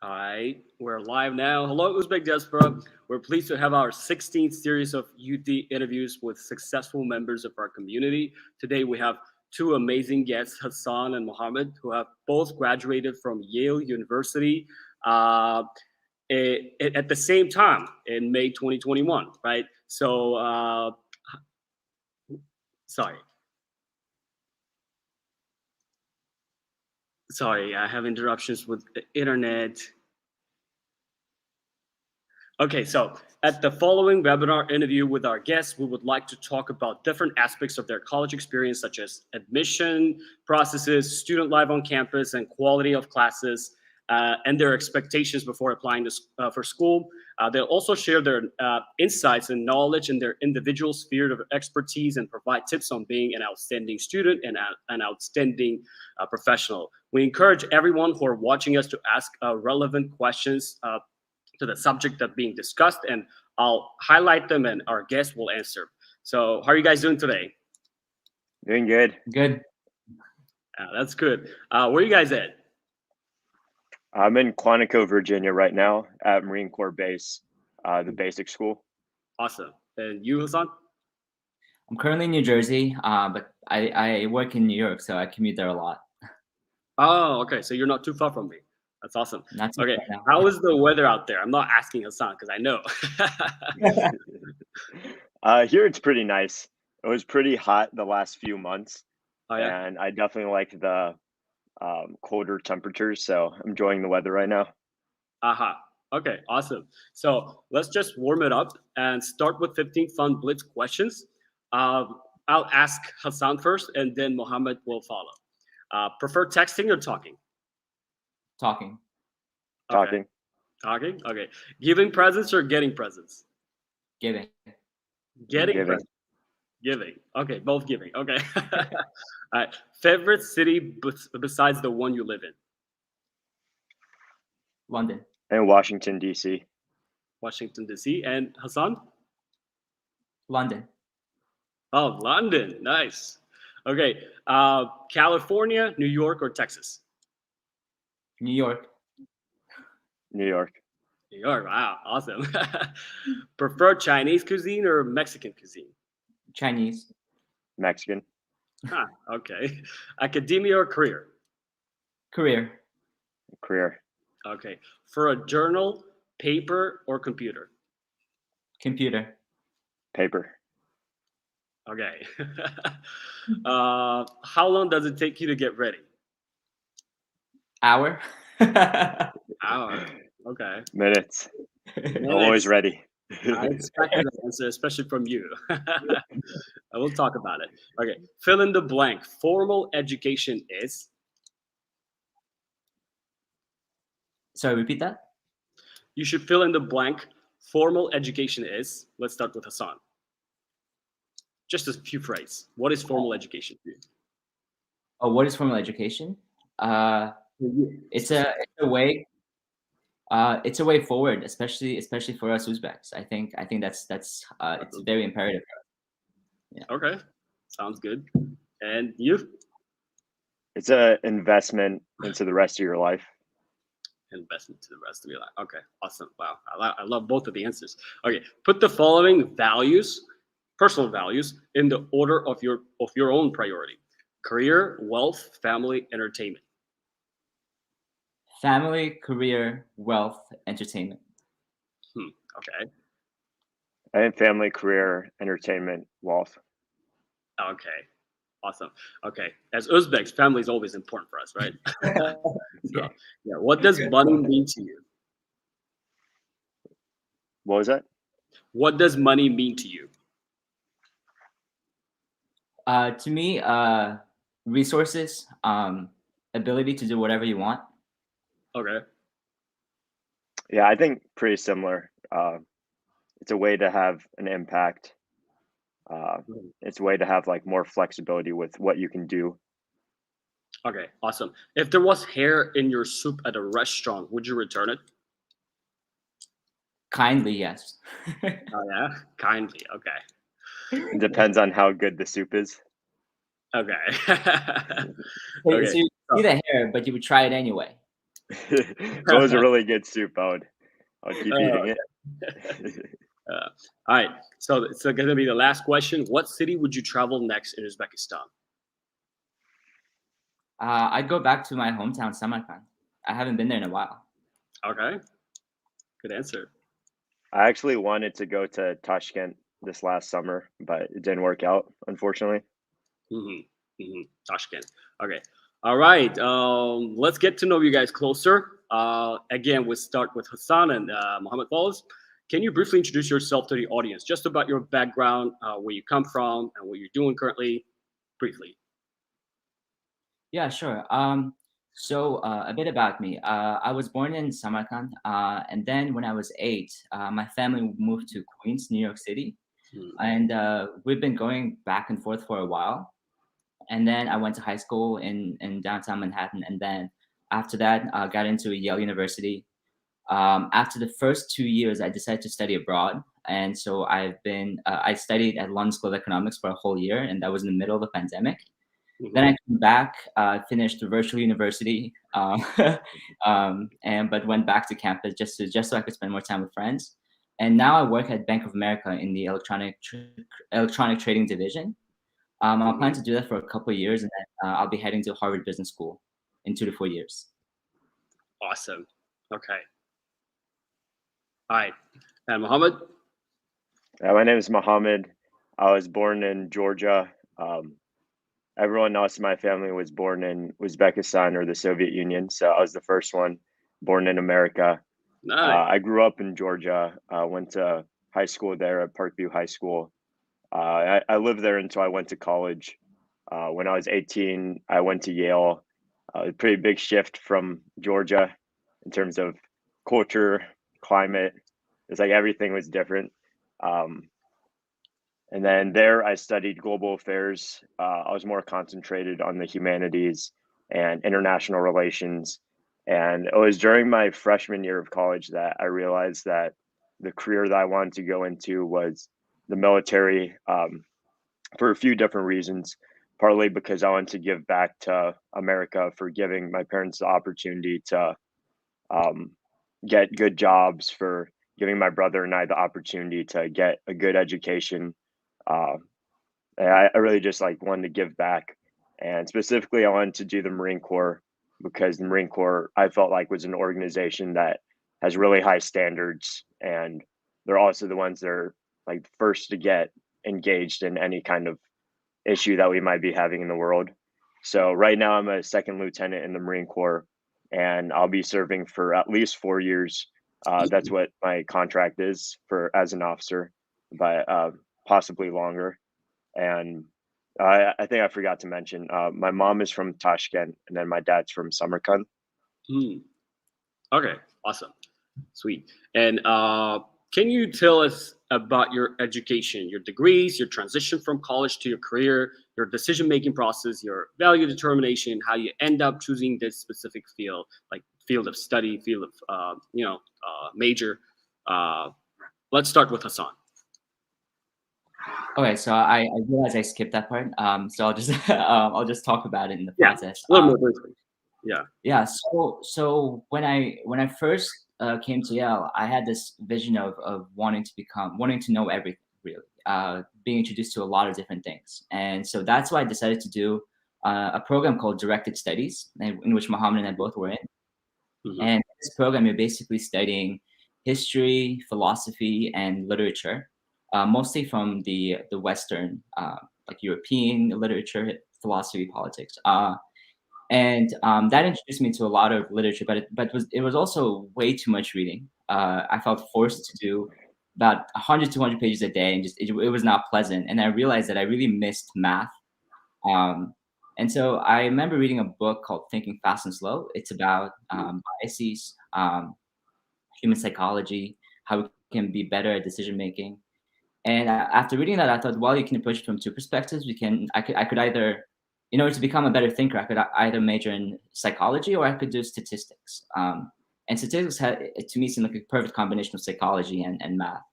All right, we're live now. Hello, Uzbek diaspora. We're pleased to have our 16th series of UT interviews with successful members of our community. Today, we have two amazing guests, Hasan and Mohammed, who have both graduated from Yale University at the same time in May 2021, right? Sorry. Sorry, I have interruptions with the internet. Okay, so at the following webinar interview with our guests, we would like to talk about different aspects of their college experience, such as admission processes, student life on campus, and quality of classes, and their expectations before applying for school. They'll also share their insights and knowledge in their individual sphere of expertise and provide tips on being an outstanding student and an outstanding professional. We encourage everyone who are watching us to ask relevant questions to the subject that's being discussed, and I'll highlight them and our guests will answer. So how are you guys doing today? Doing good. Good. That's good. Where are you guys at? I'm in Quantico, Virginia right now at Marine Corps Base, the basic school. Awesome. And you, Hasan? I'm currently in New Jersey, but I work in New York, so I commute there a lot. Oh, okay. So you're not too far from me. That's awesome. Okay. Right, how is the weather out there? I'm not asking Hasan because I know. Here it's pretty nice. It was pretty hot the last few months, Oh, yeah? and I definitely like the colder temperatures, so I'm enjoying the weather right now. Aha. Okay, awesome. So let's just warm it up and start with 15 fun blitz questions. I'll ask Hasan first, and then Mohammed will follow. Prefer texting or talking? Talking. Talking. Talking? Okay. Giving presents or getting presents? Giving. Getting Giving. presents. Giving. Okay, both giving. Okay. All right. Favorite city besides the one you live in? London. And Washington, D.C. Washington, D.C. And Hasan? London. Oh, London. Nice. Okay. California, New York, or Texas? New York. New York. New York. Wow. Awesome. Prefer Chinese cuisine or Mexican cuisine? Chinese. Mexican. Huh, okay. Academia or career? Career. Career. Okay. For a journal, paper, or computer? Computer. Paper. Okay. How long does it take you to get ready? Hour. Hour. Okay. Minutes. Always ready. I expected that answer, especially from you. I will talk about it. Okay. Fill in the blank. Formal education is? Sorry, repeat that. You should fill in the blank. Formal education is? Let's start with Hasan. Just a few phrases. What is formal education for you? Oh, what is formal education? It's a way. It's a way forward, especially for us Uzbeks. I think that's it's very imperative. Yeah. Okay, sounds good. And you? It's an investment into the rest of your life. Investment to the rest of your life. Okay, awesome. Wow, I love both of the answers. Okay, put the following values, personal values, in the order of your own priority: career, wealth, family, entertainment. Family, career, wealth, entertainment. Okay. I think family, career, entertainment, wealth. Okay. Awesome. Okay. As Uzbeks, family is always important for us, right? So, yeah. What does money mean to you? What was that? What does money mean to you? To me, resources, ability to do whatever you want. Okay. Yeah, I think pretty similar. It's a way to have an impact. It's a way to have like more flexibility with what you can do. Okay. Awesome. If there was hair in your soup at a restaurant, would you return it? Kindly, yes. Oh yeah. Kindly. Okay. It depends on how good the soup is. Okay. So you see the hair, but you would try it anyway. If it was a really good soup, I would keep eating it. All right. So it's going to be the last question. What city would you travel next in Uzbekistan? I'd go back to my hometown, Samarkand. I haven't been there in a while. Okay. Good answer. I actually wanted to go to Tashkent this last summer, but it didn't work out, unfortunately. Tashkent. Okay. All right. Let's get to know you guys closer. Again, we'll start with Hasan and Mohammed follows. Can you briefly introduce yourself to the audience, just about your background, where you come from, and what you're doing currently, briefly? Yeah, sure. So a bit about me. I was born in Samarkand, and then when I was 8, my family moved to Queens, New York City, and we've been going back and forth for a while. And then I went to high school in downtown Manhattan, and then after that, got into Yale University. After the first 2 years, I decided to study abroad, and so I studied at London School of Economics for a whole year, and that was in the middle of the pandemic. Then I came back, finished the virtual university, but went back to campus just so I could spend more time with friends. And now I work at Bank of America in the electronic trading division. I plan to do that for a couple of years, and then I'll be heading to Harvard Business School in 2 to 4 years. Awesome. Okay. All right. And Mohammed? My name is Mohammed. I was born in Georgia. Everyone else in my family was born in Uzbekistan or the Soviet Union, so I was the first one born in America. Nice. I grew up in Georgia. Went to high school there at Parkview High School. I lived there until I went to college. When I was 18, I went to Yale. A pretty big shift from Georgia in terms of culture, climate. It's like everything was different. And then there I studied global affairs. I was more concentrated on the humanities and international relations. And it was during my freshman year of college that I realized that the career that I wanted to go into was the military, for a few different reasons. Partly because I wanted to give back to America for giving my parents the opportunity to get good jobs, for giving my brother and I the opportunity to get a good education. uh, I really just like wanted to give back, and specifically, I wanted to do the Marine Corps because the Marine Corps I felt like was an organization that has really high standards, and they're also the ones that are like first to get engaged in any kind of issue that we might be having in the world. So right now, I'm a second lieutenant in the Marine Corps, and I'll be serving for at least 4 years. That's what my contract is for as an officer, but possibly longer. And I think I forgot to mention, my mom is from Tashkent, and then my dad's from Samarkand. Hmm. Okay. Awesome. Sweet. And can you tell us about your education, your degrees, your transition from college to your career, your decision-making process, your value determination, how you end up choosing this specific field, like field of study, field of major. Let's start with Hasan. Okay, so I realize I skipped that part. So I'll just I'll just talk about it in the process. A little more briefly. Yeah. Yeah. So when I first came to Yale, I had this vision of wanting to know everything, really, being introduced to a lot of different things, and so that's why I decided to do a program called Directed Studies, in which Mohammed and I both were in. And in this program, you're basically studying history, philosophy, and literature, mostly from the Western, like European literature, philosophy, politics. And that introduced me to a lot of literature, but it was also way too much reading. I felt forced to do about 100, 200 pages a day, and just it was not pleasant. And I realized that I really missed math. And so I remember reading a book called Thinking Fast and Slow. It's about biases, human psychology, how we can be better at decision making. And after reading that, I thought, well, you can approach it from 2 perspectives. I could either, in order to become a better thinker, I could either major in psychology or I could do statistics. And statistics to me seemed like a perfect combination of psychology and math.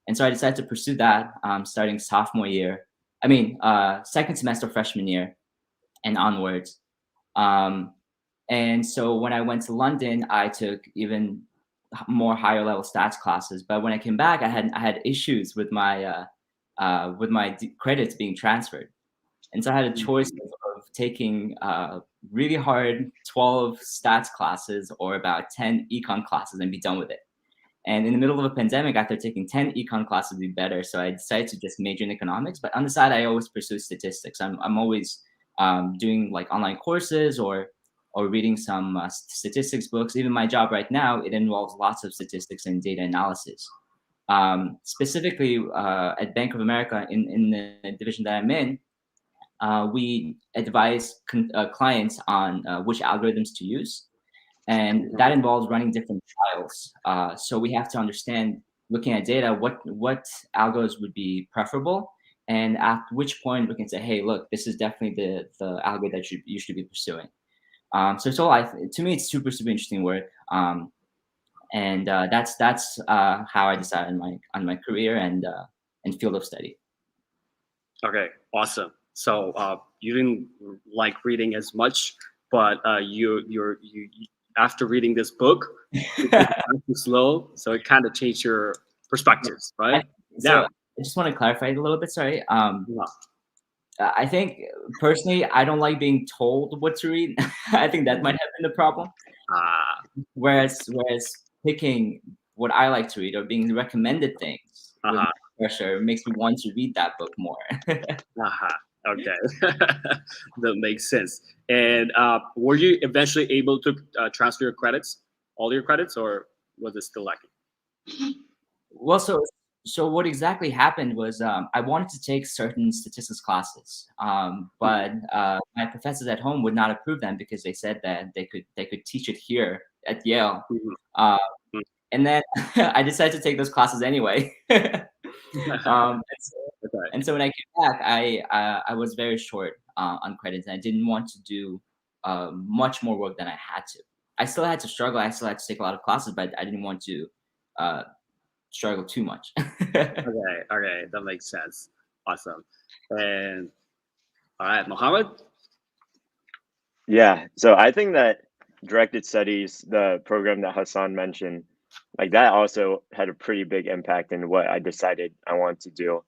And so I decided to pursue that starting second semester freshman year and onwards. And so when I went to London, I took even more higher level stats classes. But when I came back, I had issues with my credits being transferred, and so I had a choice of taking really hard 12 stats classes or about 10 econ classes and be done with it. And in the middle of a pandemic, I thought taking 10 econ classes would be better. So I decided to just major in economics. But on the side, I always pursue statistics. I'm always doing like online courses or reading some statistics books. Even my job right now, it involves lots of statistics and data analysis. Specifically at Bank of America in the division that I'm in, we advise clients on which algorithms to use. And that involves running different trials. So we have to understand, looking at data, what algos would be preferable, and at which point we can say, hey, look, this is definitely the algo that you should be pursuing. So it's all, to me, it's super interesting work. And that's how I decided on my career and field of study. Okay, awesome. So you didn't like reading as much, but you after reading this book, it's slow, so it kind of changed your perspectives, right? So I just want to clarify it a little bit. Sorry. I think personally, I don't like being told what to read. I think that might have been the problem. Whereas picking what I like to read or being recommended things with pressure makes me want to read that book more. Okay, that makes sense. And were you eventually able to transfer your credits, all your credits, or was it still lacking? Well, so what exactly happened was I wanted to take certain statistics classes, but my professors at home would not approve them because they said that they could teach it here at Yale. And then I decided to take those classes anyway. And so when I came back, I was very short on credits, and I didn't want to do much more work than I had to. I still had to struggle. I still had to take a lot of classes, but I didn't want to struggle too much. Okay, that makes sense. Awesome. And all right, Mohammed? Yeah, so I think that directed studies, the program that Hasan mentioned, like that also had a pretty big impact in what I decided I wanted to do.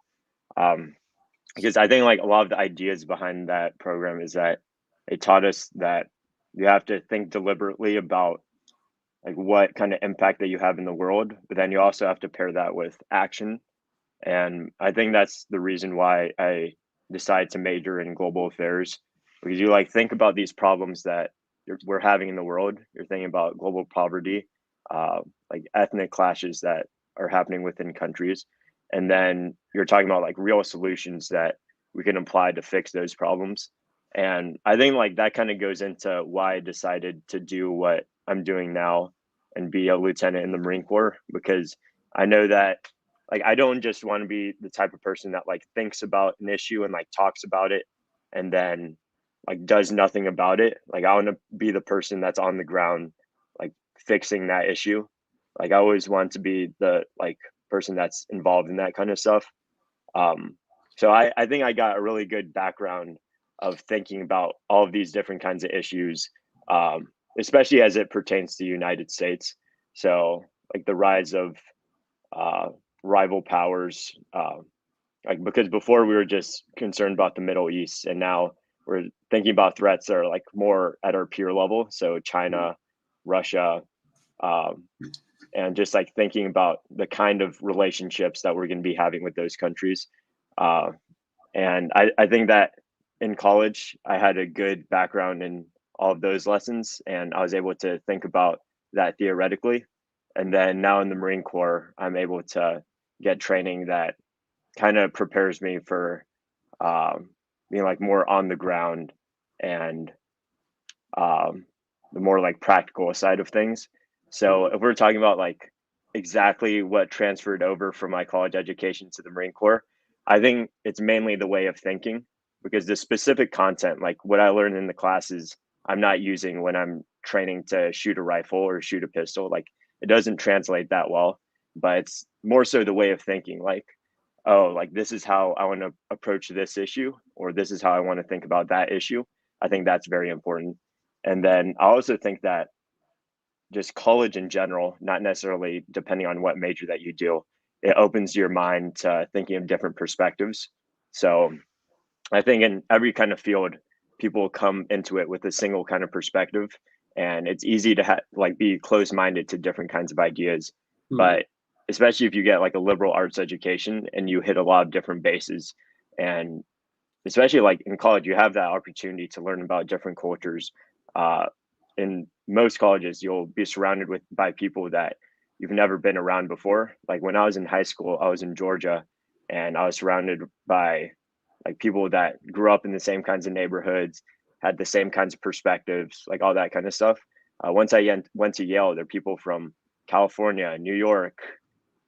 Because I think like a lot of the ideas behind that program is that it taught us that you have to think deliberately about like what kind of impact that you have in the world, but then you also have to pair that with action. And I think that's the reason why I decided to major in global affairs, because you like think about these problems that we're having in the world. You're thinking about global poverty, like ethnic clashes that are happening within countries, and then you're talking about like real solutions that we can apply to fix those problems. And I think like that kind of goes into why I decided to do what I'm doing now and be a lieutenant in the Marine Corps, because I know that like I don't just want to be the type of person that like thinks about an issue and like talks about it and then like does nothing about it. Like I want to be the person that's on the ground like fixing that issue. Like I always want to be the like person that's involved in that kind of stuff. So I think I got a really good background of thinking about all of these different kinds of issues, especially as it pertains to the United States. So like the rise of rival powers, like because before we were just concerned about the Middle East, and now we're thinking about threats that are like more at our peer level. So China, Russia, and just like thinking about the kind of relationships that we're going to be having with those countries. And I think that in college, I had a good background in all of those lessons, and I was able to think about that theoretically. And then now in the Marine Corps, I'm able to get training that kind of prepares me for being like more on the ground and the more like practical side of things. So if we're talking about like exactly what transferred over from my college education to the Marine Corps, I think it's mainly the way of thinking, because the specific content, like what I learned in the classes, I'm not using when I'm training to shoot a rifle or shoot a pistol. Like it doesn't translate that well, but it's more so the way of thinking, like, oh, like this is how I want to approach this issue, or this is how I want to think about that issue. I think that's very important. And then I also think that just college in general, not necessarily depending on what major that you do, it opens your mind to thinking of different perspectives. So I think in every kind of field, people come into it with a single kind of perspective, and it's easy to like be close-minded to different kinds of ideas. But especially if you get like a liberal arts education and you hit a lot of different bases, and especially like in college, you have that opportunity to learn about different cultures. In most colleges, you'll be surrounded by people that you've never been around before. Like when I was in high school, I was in Georgia, and I was surrounded by like people that grew up in the same kinds of neighborhoods, had the same kinds of perspectives, like all that kind of stuff. Once I went to Yale, there are people from California, New York,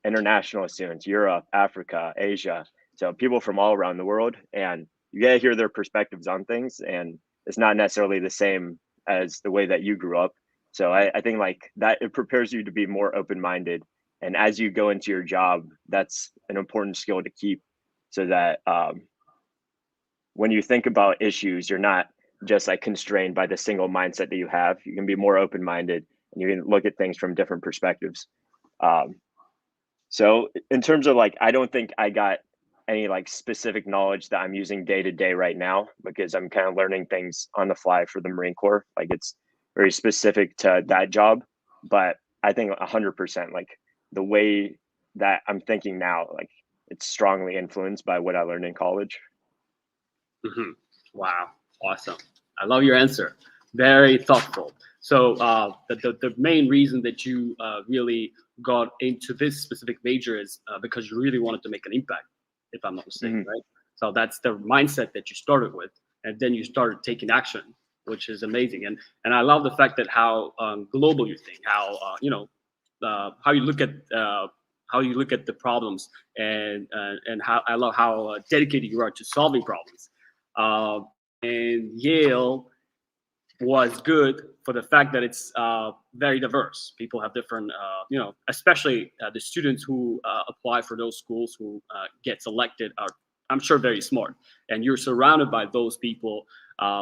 international students, Europe, Africa, Asia. So people from all around the world, and you get to hear their perspectives on things, and it's not necessarily the same as the way that you grew up. So I think like that, it prepares you to be more open-minded. And as you go into your job, that's an important skill to keep, so that when you think about issues, you're not just like constrained by the single mindset that you have. You can be more open-minded, and you can look at things from different perspectives. So in terms of like, I don't think I got any like specific knowledge that I'm using day to day right now, because I'm kind of learning things on the fly for the Marine Corps. Like it's very specific to that job. But I think 100%, like the way that I'm thinking now, like it's strongly influenced by what I learned in college. Wow, awesome. I love your answer. Very thoughtful. So the main reason that you really got into this specific major is because you really wanted to make an impact, if I'm not mistaken, right? So that's the mindset that you started with, and then you started taking action, which is amazing. And I love the fact that how global you think, how how you look at the problems, and how I love how dedicated you are to solving problems. And Yale was good for the fact that it's very diverse. People have different, especially the students who apply for those schools who get selected are, I'm sure, very smart. And you're surrounded by those people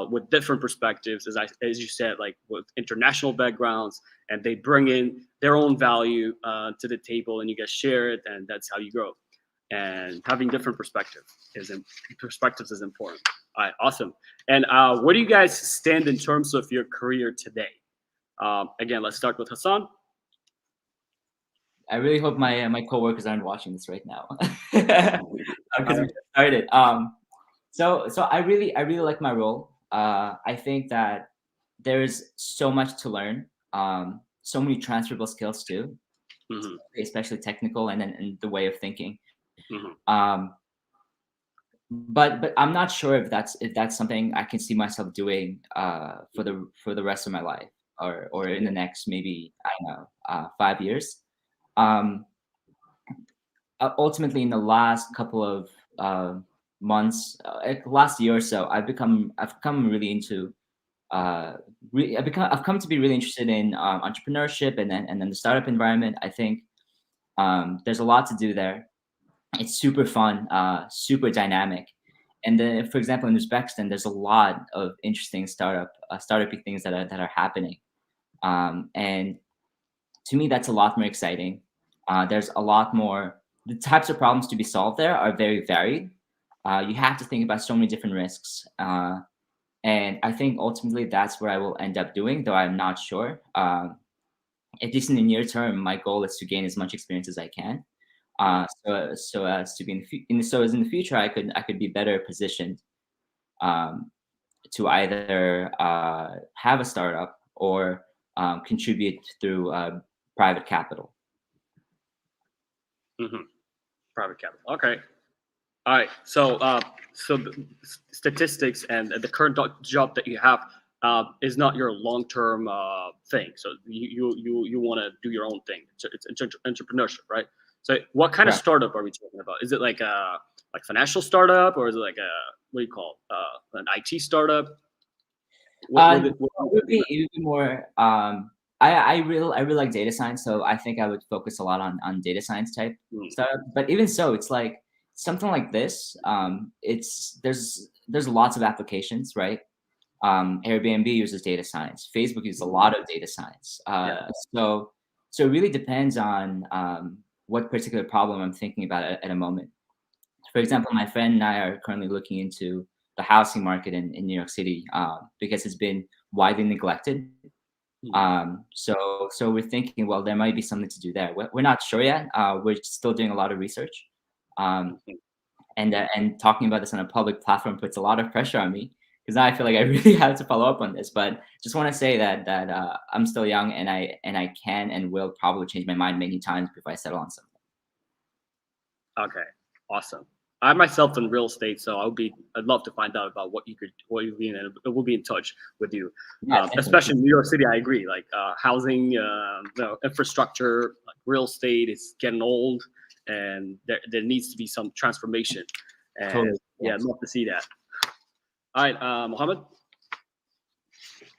with different perspectives, as you said, like with international backgrounds, and they bring in their own value to the table, and you guys share it, and that's how you grow. And having different perspectives is important. All right, awesome. And where do you guys stand in terms of your career today? Again, let's start with Hasan. I really hope my coworkers aren't watching this right now, because we just started. So I really like my role. I think that there's so much to learn. So many transferable skills too, especially technical, and then the way of thinking. But I'm not sure if that's something I can see myself doing for the rest of my life, or in the next, maybe, I don't know, 5 years. Ultimately, in the last couple of months, last year or so, I've come really into I've come to be really interested in entrepreneurship, and then the startup environment. I think there's a lot to do there. It's super fun, super dynamic. And then, for example, in Uzbekistan, there's a lot of interesting startup-y things that are happening. And to me, that's a lot more exciting. There's a lot more. The types of problems to be solved there are very varied. You have to think about so many different risks. And I think ultimately that's where I will end up doing, though I'm not sure. At least in the near term, my goal is to gain as much experience as I can. So as to be in the future, I could be better positioned to either have a startup or contribute through private capital. Private capital. Okay. All right. So the statistics and the current job that you have is not your long-term thing. So you want to do your own thing. It's entrepreneurship, right? So what kind of startup are we talking about? Is it like a financial startup, or is it like what do you call an IT startup? It would be more. I really like data science, so I think I would focus a lot on data science type startup. But even so, it's like something like this. There's lots of applications, right? Airbnb uses data science. Facebook uses a lot of data science. So it really depends on what particular problem I'm thinking about at a moment. For example, my friend and I are currently looking into the housing market in New York City because it's been widely neglected. So we're thinking, well, there might be something to do there. We're not sure yet. We're still doing a lot of research. And talking about this on a public platform puts a lot of pressure on me because now I feel like I really have to follow up on this. But just want to say that I'm still young and I can and will probably change my mind many times before I settle on something. Okay, awesome. I myself in real estate, so I'd love to find out about what you be in, and we'll be in touch with you. Yeah, especially in New York City, I agree. Like housing, infrastructure, like real estate is getting old, and there needs to be some transformation. And Totally. yeah, I'd love to see that. All right, Mohammed.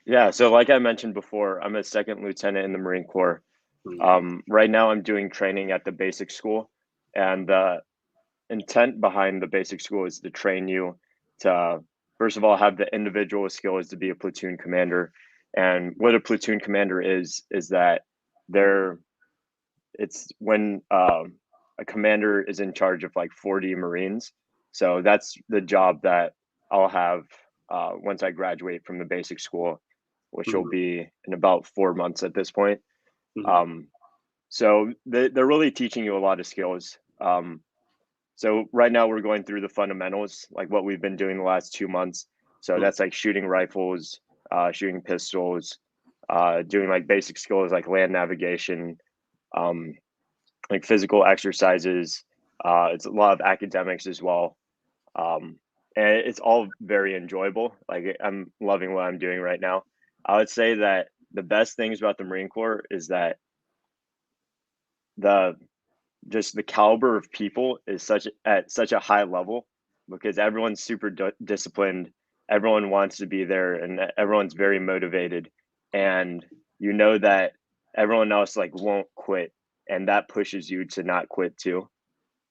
Yeah, so like I mentioned before, I'm a second lieutenant in the Marine Corps. Right now I'm doing training at the basic school, and the intent behind the basic school is to train you to, first of all, have the individual skills to be a platoon commander. And what a platoon commander is that it's when a commander is in charge of like 40 Marines. So that's the job that I'll have once I graduate from the basic school, which will be in about 4 months at this point. So they're really teaching you a lot of skills. So right now we're going through the fundamentals, like what we've been doing the last 2 months. So that's like shooting rifles, shooting pistols, doing like basic skills like land navigation, like physical exercises. It's a lot of academics as well. And it's all very enjoyable. Like I'm loving what I'm doing right now. I would say that the best things about the Marine Corps is that the caliber of people is at such a high level because everyone's super disciplined. Everyone wants to be there and everyone's very motivated, and you know that everyone else like won't quit, and that pushes you to not quit too.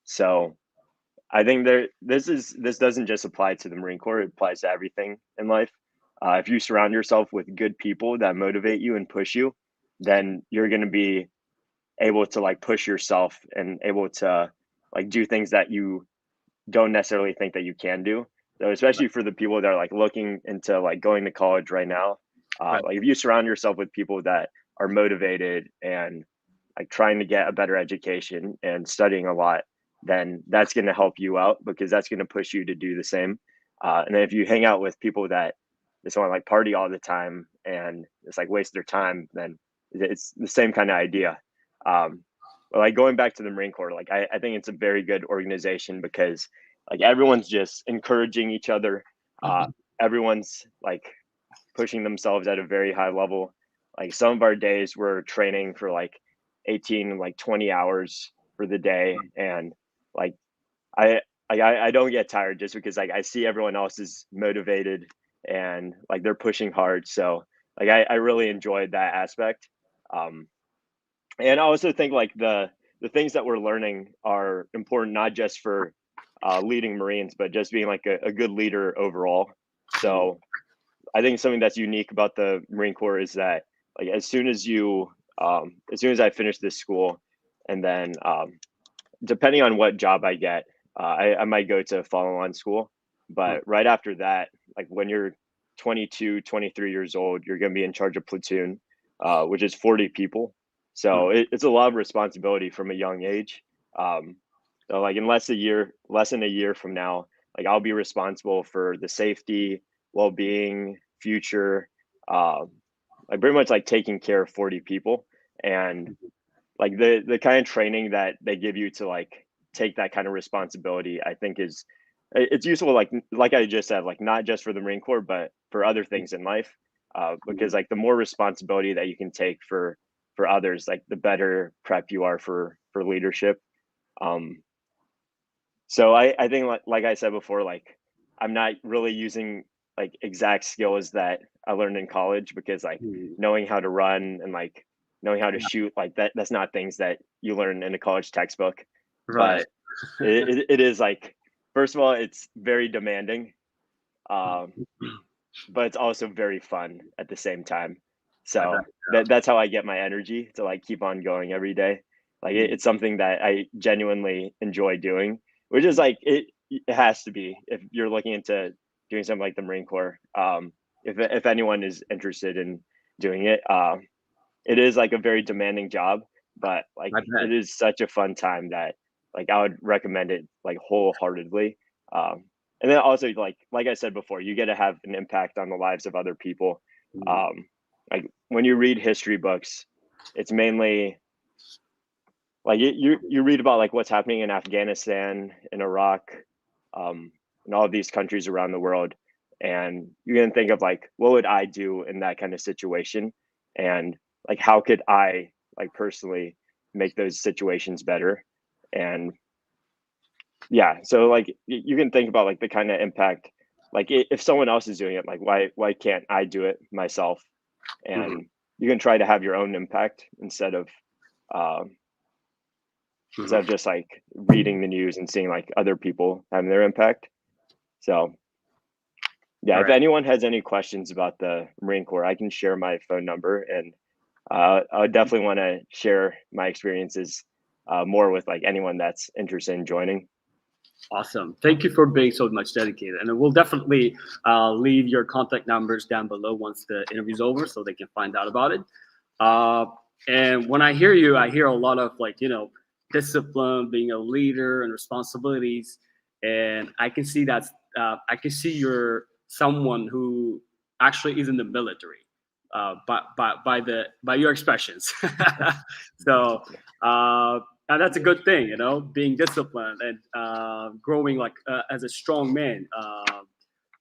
So I think this doesn't just apply to the Marine Corps, it applies to everything in life. If you surround yourself with good people that motivate you and push you, then you're going to be able to like push yourself and able to like do things that you don't necessarily think that you can do. So especially for the people that are like looking into like going to college right now, like if you surround yourself with people that are motivated and like trying to get a better education and studying a lot, then that's going to help you out because that's going to push you to do the same. And then if you hang out with people that just want to like party all the time and it's like waste their time, then it's the same kind of idea. But like going back to the Marine Corps, like I think it's a very good organization because like everyone's just encouraging each other. Everyone's like pushing themselves at a very high level. Like some of our days we're training for like 18 like 20 hours for the day, and like I don't get tired just because like I see everyone else is motivated and like they're pushing hard. So like I really enjoyed that aspect. And I also think like the things that we're learning are important not just for leading Marines, but just being like a good leader overall. So I think something that's unique about the Marine Corps is that like as soon as I finish this school, and then depending on what job I get, I might go to follow-on school. But right after that, like when you're 22, 23 years old, you're going to be in charge of platoon, which is 40 people. So it's a lot of responsibility from a young age. So like in less than a year from now, like I'll be responsible for the safety, well-being, future, like pretty much like taking care of 40 people. And like the kind of training that they give you to like take that kind of responsibility, I think it's useful. Like I just said, like not just for the Marine Corps, but for other things in life, because like the more responsibility that you can take for others, like the better prep you are for leadership. So I think like I said before, like I'm not really using like exact skills that I learned in college because like knowing how to run and like knowing how to shoot, like that's not things that you learn in a college textbook. Right. But it is like, first of all, it's very demanding. but it's also very fun at the same time. I So bet. that's how I get my energy to like keep on going every day. Like Mhm. it's something that I genuinely enjoy doing, which is like it has to be if you're looking into doing something like the Marine Corps. If anyone is interested in doing it, it is like a very demanding job, but like I it bet. is such a fun time that like I would recommend it like wholeheartedly. And then also like I said before, you get to have an impact on the lives of other people. Mhm. Like when you read history books, it's mainly like you read about like what's happening in Afghanistan, in Iraq, and all of these countries around the world, and you're gonna think of like what would I do in that kind of situation, and like how could I like personally make those situations better, and yeah, so like you can think about like the kind of impact, like if someone else is doing it, like why can't I do it myself, Mhm. and you can try to have your own impact um, instead of Mhm. just like reading the news and seeing like other people having their impact. So yeah, All if right. anyone has any questions about the Marine Corps, I can share my phone number, and I would definitely want to share my experiences more with like anyone that's interested in joining. Awesome. Thank you for being so much dedicated. And we'll definitely leave your contact numbers down below once the interview's over so they can find out about it. Uh, and when I hear you, I hear a lot of like, discipline, being a leader and responsibilities. And I can see I can see you're someone who actually is in the military by your expressions. So, and that's a good thing, being disciplined and growing like as a strong man.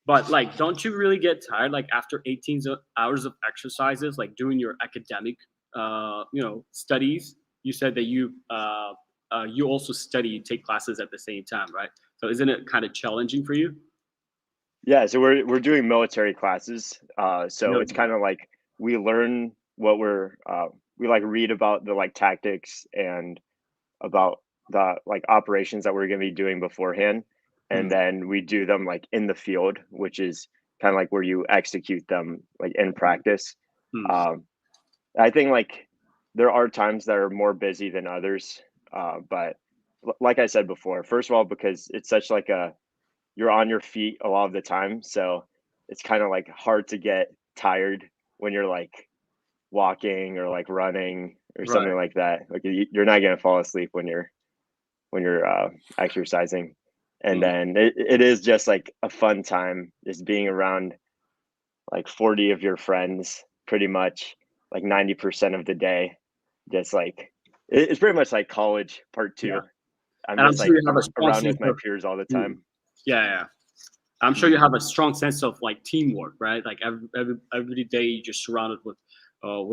But like, don't you really get tired like after 18 hours of exercises, like doing your academic, studies? You said that you also study, take classes at the same time, right? So isn't it kind of challenging for you? Yeah, so we're doing military classes. So it's Really? kind of like we learn what we like read about the like tactics and about the like operations that we're going to be doing beforehand, and Hmm. then we do them like in the field, which is kind of like where you execute them like in practice. Hmm. um, I think like there are times that are more busy than others, but like I said before, first of all, because it's such like a you're on your feet a lot of the time, so it's kind of like hard to get tired when you're like walking or like running or Right. something like that. Like you're not gonna fall asleep when you're exercising. And Hmm. then it is just like a fun time, just being around like 40 of your friends pretty much like 90% of the day. Just like it's pretty much like college part Yeah. two. I'm And I'm just sure like you have a strong around sense with my of, peers all the hmm, time. yeah, yeah. I'm sure you have a strong sense of like teamwork, right? Like every day you're just surrounded with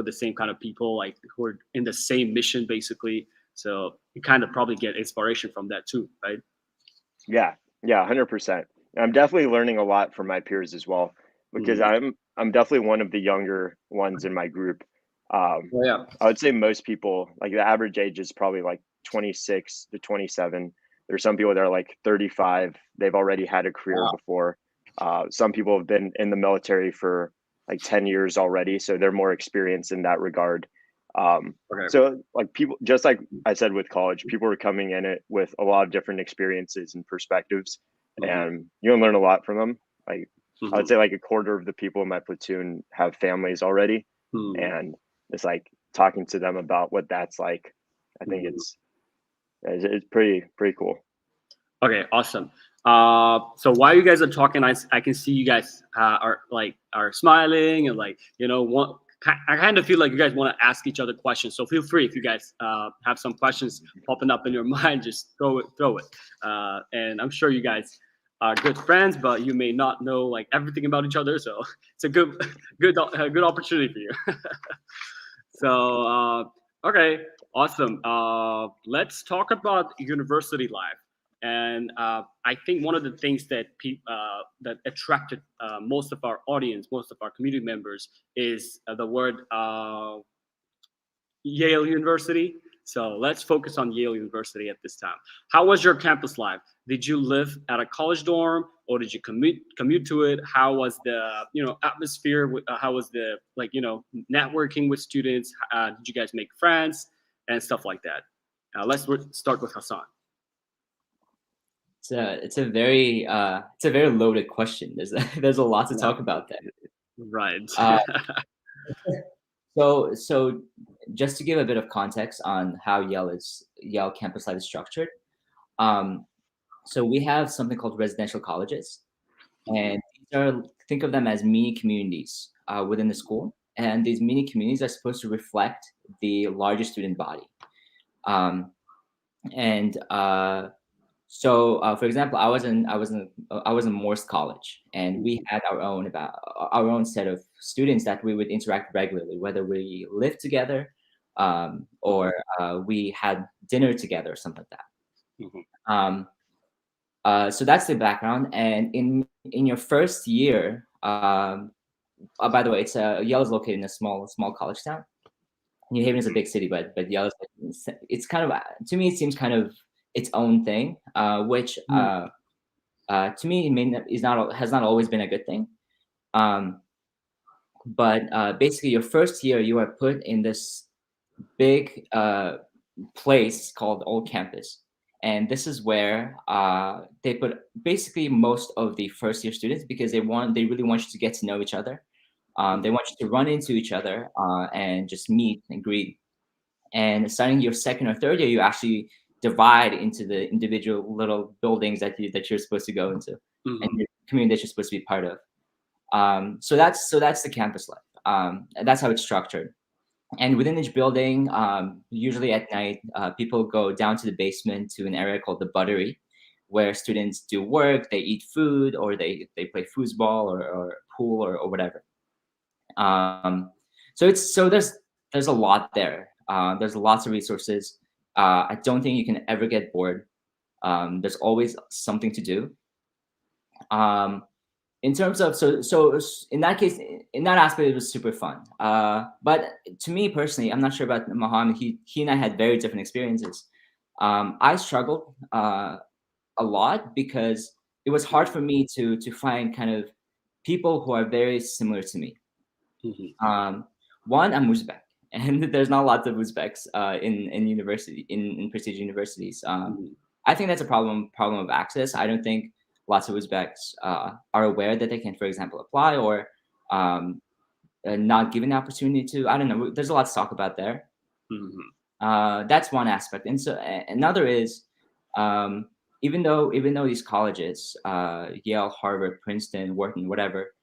the same kind of people, like who are in the same mission, basically. So you kind of probably get inspiration from that too, right? Yeah, yeah, 100%. I'm definitely learning a lot from my peers as well, because Mm. I'm definitely one of the younger ones in my group. Oh yeah. I would say most people, like the average age is probably like 26 to 27. There's some people that are like 35. They've already had a career Wow. before. Some people have been in the military for like 10 years already, so they're more experienced in that regard. Um, Okay. so like people, just like I said with college, people are coming in it with a lot of different experiences and perspectives, Hmm. and you'll learn a lot from them. Like I would Hmm. say like a quarter of the people in my platoon have families already, Hmm. and it's like talking to them about what that's like. I think Hmm. it's pretty cool. Okay, awesome. So while you guys are talking, I can see you guys are smiling and like I kind of feel like you guys want to ask each other questions. So feel free if you guys have some questions popping up in your mind, just throw it. And I'm sure you guys are good friends, but you may not know like everything about each other. So it's a good opportunity for you. So okay, awesome. Let's talk about university life. And I think one of the things that attracted most of our audience, most of our community members, is the word Yale University. So let's focus on Yale University at this time. How was your campus life? Did you live at a college dorm, or did you commute to it? How was the atmosphere? How was the networking with students? Did you guys make friends and stuff like that? Let's start with Hasan. It's a very loaded question. There's a lot to talk about there. Right. So just to give a bit of context on how Yale campus life is structured. So we have something called residential colleges, and think of them as mini communities within the school. And these mini communities are supposed to reflect the larger student body. So, for example, I was in Morse College, and we had our own set of students that we would interact regularly, whether we lived together or we had dinner together or something like that. So that's the background. And in your first year, by the way, Yale is located in a small college town. New Haven is a big city, but Yale it's kind of, to me, it seems kind of its own thing, which to me has not always been a good thing. But basically, your first year, you are put in this big place called Old Campus, and this is where they put basically most of the first year students, because they really want you to get to know each other. They want you to run into each other and just meet and greet. And starting your second or third year, you actually divide into the individual little buildings that you're supposed to go into, and your community that you're supposed to be part of. So that's the campus life. And that's how it's structured. And within each building, usually at night, people go down to the basement to an area called the buttery, where students do work, they eat food, or they play foosball or pool or whatever. So there's a lot there. There's lots of resources. I don't think you can ever get bored. There's always something to do. In terms of so in that case, in that aspect, it was super fun. But to me personally, I'm not sure about Mohammed. He and I had very different experiences. I struggled a lot because it was hard for me to find kind of people who are very similar to me. One, I'm Uzbek, and there's not lots of Uzbeks in university in prestigious universities. I think that's a problem of access. I don't think lots of Uzbeks are aware that they can, for example, apply or not given the opportunity to. I don't know. There's a lot to talk about there. That's one aspect, and so another is even though these colleges, Yale, Harvard, Princeton, Wharton, whatever,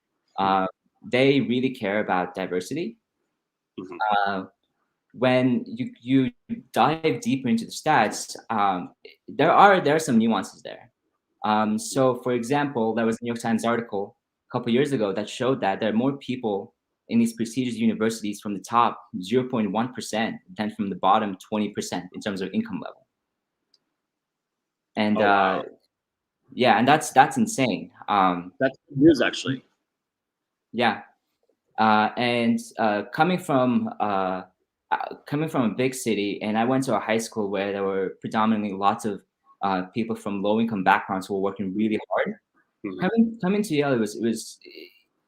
they really care about diversity. When you dive deeper into the stats, there are some nuances there. So, for example, there was a New York Times article a couple years ago that showed that there are more people in these prestigious universities from the top 0.1% than from the bottom 20% in terms of income level. And wow. Yeah, and that's insane. That's good news, actually. Yeah, and coming from a big city, and I went to a high school where there were predominantly lots of people from low-income backgrounds who were working really hard. Coming to Yale, it was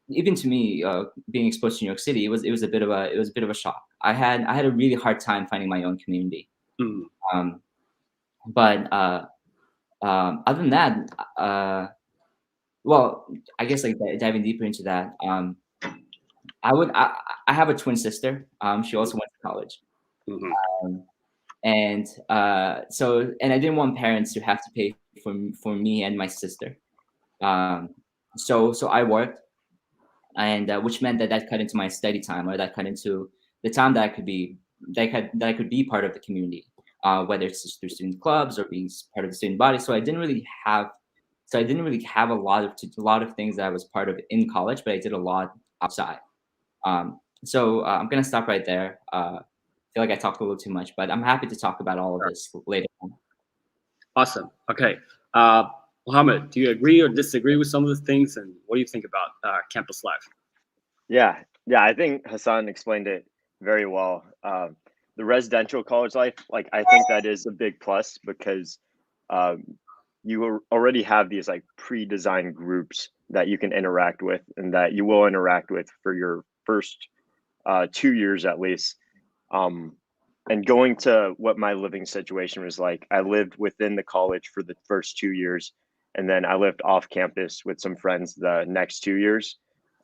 even to me, being exposed to New York City, it was a bit of a shock. I had a really hard time finding my own community. But other than that, well, I guess like diving deeper into that, I have a twin sister. She also went to college. And I didn't want parents to have to pay for me and my sister. So I worked, and which meant that cut into my study time, or that cut into the time that I could be part of the community, whether it's through student clubs or being part of the student body. So I didn't really have a lot of things that I was part of in college, but I did a lot outside. So I'm gonna stop right there. I feel like I talked a little too much, but I'm happy to talk about all of this later on. Awesome. Okay. Mohammed, do you agree or disagree with some of the things, and what do you think about campus life? Yeah, I think Hasan explained it very well. the residential college life, like I think that is a big plus because you already have these like pre-designed groups that you can interact with and that you will interact with for your first 2 years at least. And going to what my living situation was like, I lived within the college for the first 2 years, and then I lived off campus with some friends the next 2 years.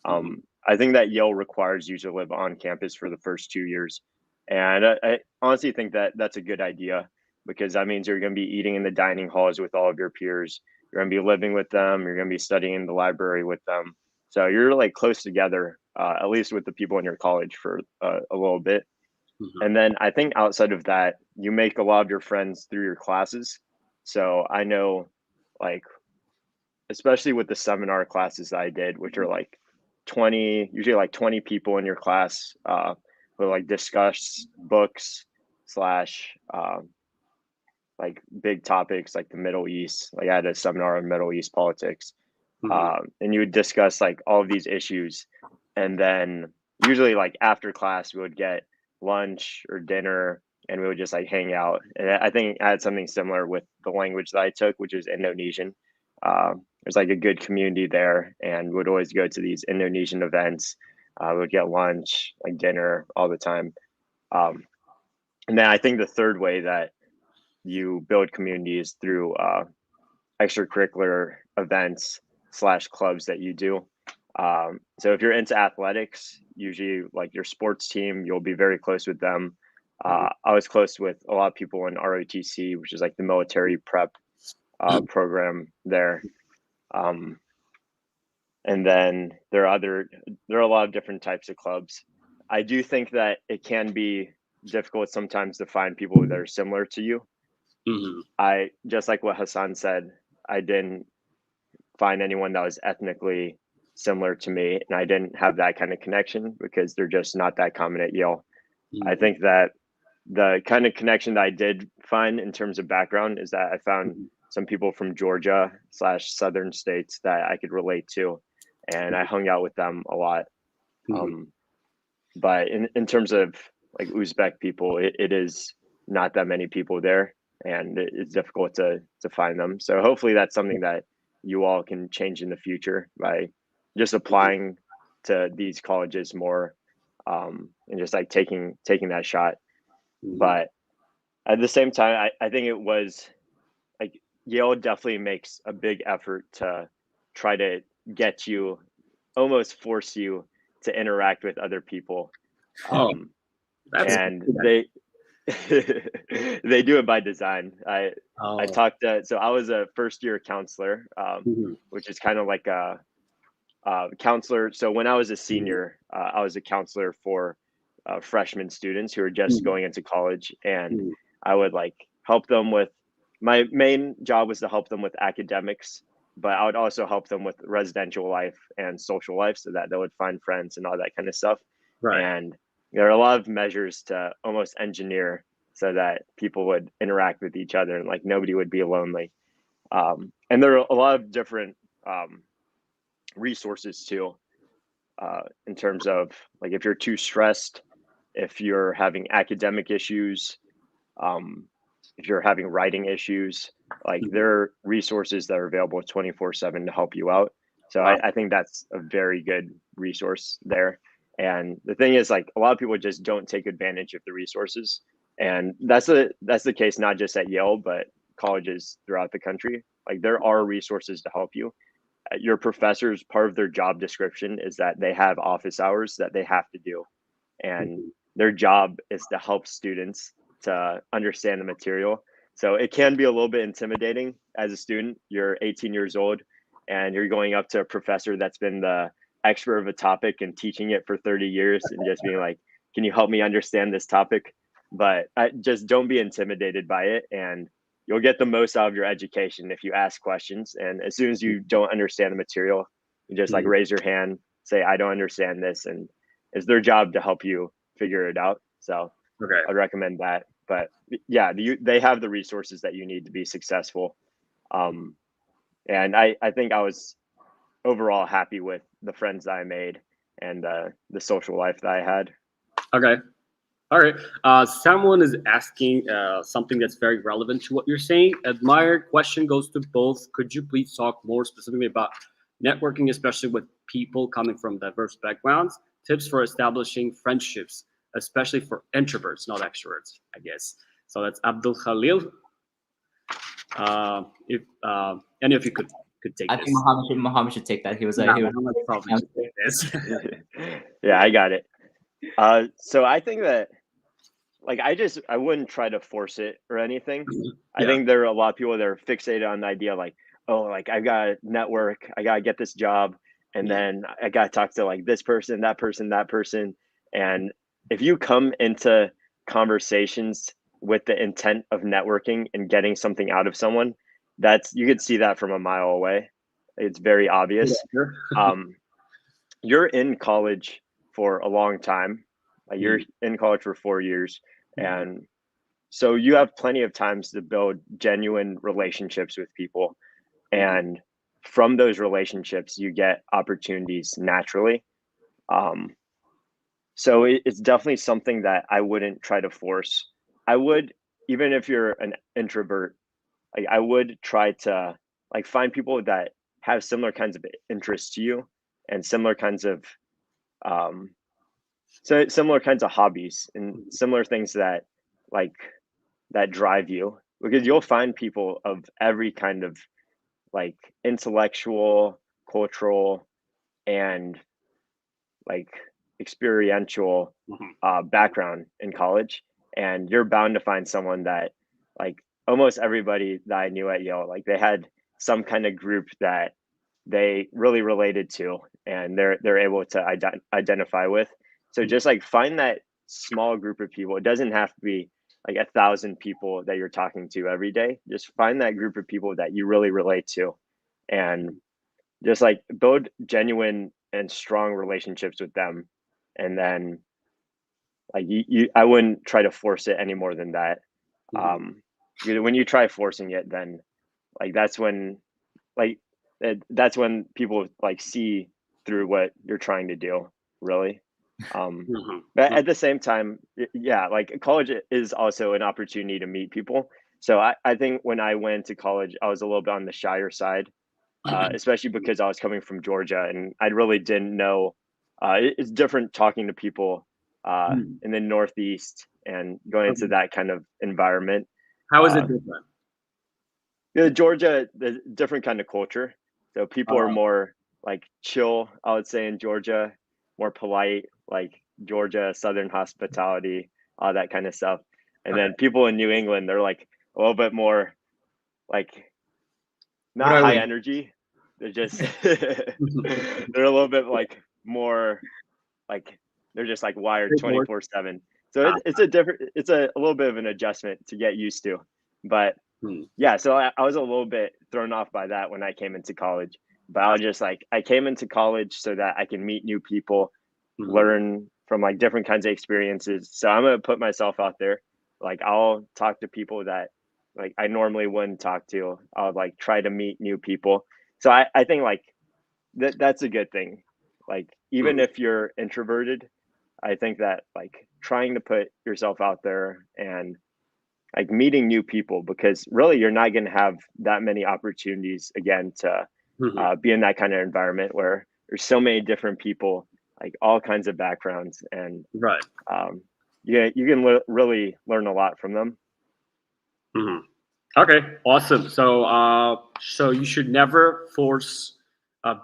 I think that Yale requires you to live on campus for the first 2 years. And I honestly think that that's a good idea because that means you're going to be eating in the dining halls with all of your peers. You're going to be living with them. You're going to be studying in the library with them. So you're like close together, at least with the people in your college for a little bit. And then I think outside of that, you make a lot of your friends through your classes. So I know, like, especially with the seminar classes that I did, which are like 20, usually like 20 people in your class who like discuss books slash like big topics like the Middle East. Like I had a seminar on Middle East politics. And you would discuss like all of these issues. And then usually like after class, we would get lunch or dinner and we would just like hang out. And I think I had something similar with the language that I took, which is Indonesian. There's like a good community there and would always go to these Indonesian events. We would get lunch, like dinner all the time. And then I think the third way that you build community is through extracurricular events / clubs that you do. So if you're into athletics, usually like your sports team, you'll be very close with them. I was close with a lot of people in ROTC, which is like the military prep program there. And then there are a lot of different types of clubs. I do think that it can be difficult sometimes to find people that are similar to you. I just like what Hasan said, I didn't find anyone that was ethnically similar to me, and I didn't have that kind of connection because they're just not that common at Yale. I think that the kind of connection that I did find in terms of background is that I found some people from Georgia / southern states that I could relate to, and I hung out with them a lot. But in terms of like Uzbek people, it is not that many people there, and it's difficult to find them. So hopefully that's something that you all can change in the future by just applying to these colleges more, and just like taking that shot. But at the same time, I think it was like Yale definitely makes a big effort to try to get you, almost force you to interact with other people. And they they do it by design. I talked to, so I was a first year counselor, which is kind of like a counselor. So when I was a senior, I was a counselor for freshman students who are just going into college, and I would like help them with, my main job was to help them with academics, but I would also help them with residential life and social life so that they would find friends and all that kind of stuff. And there are a lot of measures to almost engineer so that people would interact with each other and like nobody would be lonely. And there are a lot of different resources too, in terms of like if you're too stressed, if you're having academic issues, if you're having writing issues, like there are resources that are available 24/7 to help you out. So I think that's a very good resource there. And the thing is, like a lot of people just don't take advantage of the resources, and that's the case not just at Yale but colleges throughout the country. Like there are resources to help you. Your professors, part of their job description is that they have office hours that they have to do, and their job is to help students to understand the material. So it can be a little bit intimidating as a student. You're 18 years old and you're going up to a professor that's been the expert of a topic and teaching it for 30 years and just being like, can you help me understand this topic? But just don't be intimidated by it, and you'll get the most out of your education if you ask questions. And as soon as you don't understand the material, you just like raise your hand, say, I don't understand this. And it's their job to help you figure it out. So I'd recommend that. But yeah, they have the resources that you need to be successful. And I think I was overall happy with the friends that I made and the social life that I had. Okay. All right. Someone is asking something that's very relevant to what you're saying. Admired question goes to both. Could you please talk more specifically about networking, especially with people coming from diverse backgrounds? Tips for establishing friendships, especially for introverts, not extroverts, I guess. So that's Abdul Khalil. If any of you could take I this. think Mohammed should take that. He was Yeah, he was Mohammed probably should take this. Yeah, I got it. So I think that like I wouldn't try to force it or anything. I Yeah. think there are a lot of people that are fixated on the idea like, oh, like I gotta network, I gotta get this job, and Yeah. then I gotta talk to like this person, that person, that person. And if you come into conversations with the intent of networking and getting something out of someone, that's you could see that from a mile away. It's very obvious. Sure. You're in college for a long time. Like you're in college for 4 years, and so you have plenty of times to build genuine relationships with people. And from those relationships, you get opportunities naturally. Um, so it's definitely something that I wouldn't try to force. I would, even if you're an introvert, like I would try to like find people that have similar kinds of interests to you and similar kinds of um, so similar kinds of hobbies and similar things that like that drive you, because you'll find people of every kind of like intellectual, cultural, and like experiential Mhm. background in college, and you're bound to find someone that like almost everybody that I knew at Yale, like they had some kind of group that they really related to, and they're able to identify with. So just like find that small group of people. It doesn't have to be like 1,000 people that you're talking to every day. Just find that group of people that you really relate to, and just like build genuine and strong relationships with them. And then like I wouldn't try to force it any more than that. Mhm. When you try forcing it, then like like that's when people like see through what you're trying to do, really. Mhm. But at the same time, yeah, like college is also an opportunity to meet people. So I think when I went to college, I was a little bit on the shyer side, especially because I was coming from Georgia and I really didn't know. It's different talking to people Mhm. in the Northeast and going into Okay. that kind of environment. How is it Uh, different? Georgia, the different kind of culture. So people are Uh, more like chill, I would say, in Georgia, more polite, like Georgia, Southern hospitality, all that kind of stuff. And okay. then people in New England, they're like a little bit more like What not are high we? energy. They're just they're a little bit like more like they're just like wired Straightforward. 24/7. So Ah, it's a little bit of an adjustment to get used to. But hmm. yeah, so I was a little bit thrown off by that when I came into college. But I was just like I came into college so that I can meet new people, Mhm. learn from like different kinds of experiences. So I'm gonna put myself out there. Like I'll talk to people that like I normally wouldn't talk to. I'll like try to meet new people. So I think like that's a good thing. Like even Mhm. if you're introverted, I think that like trying to put yourself out there and like meeting new people, because really you're not going to have that many opportunities again to Mhm. be in that kind of environment where there's so many different people, like all kinds of backgrounds, and Right. um, you can really learn a lot from them. Mhm. Okay, awesome. So you should never force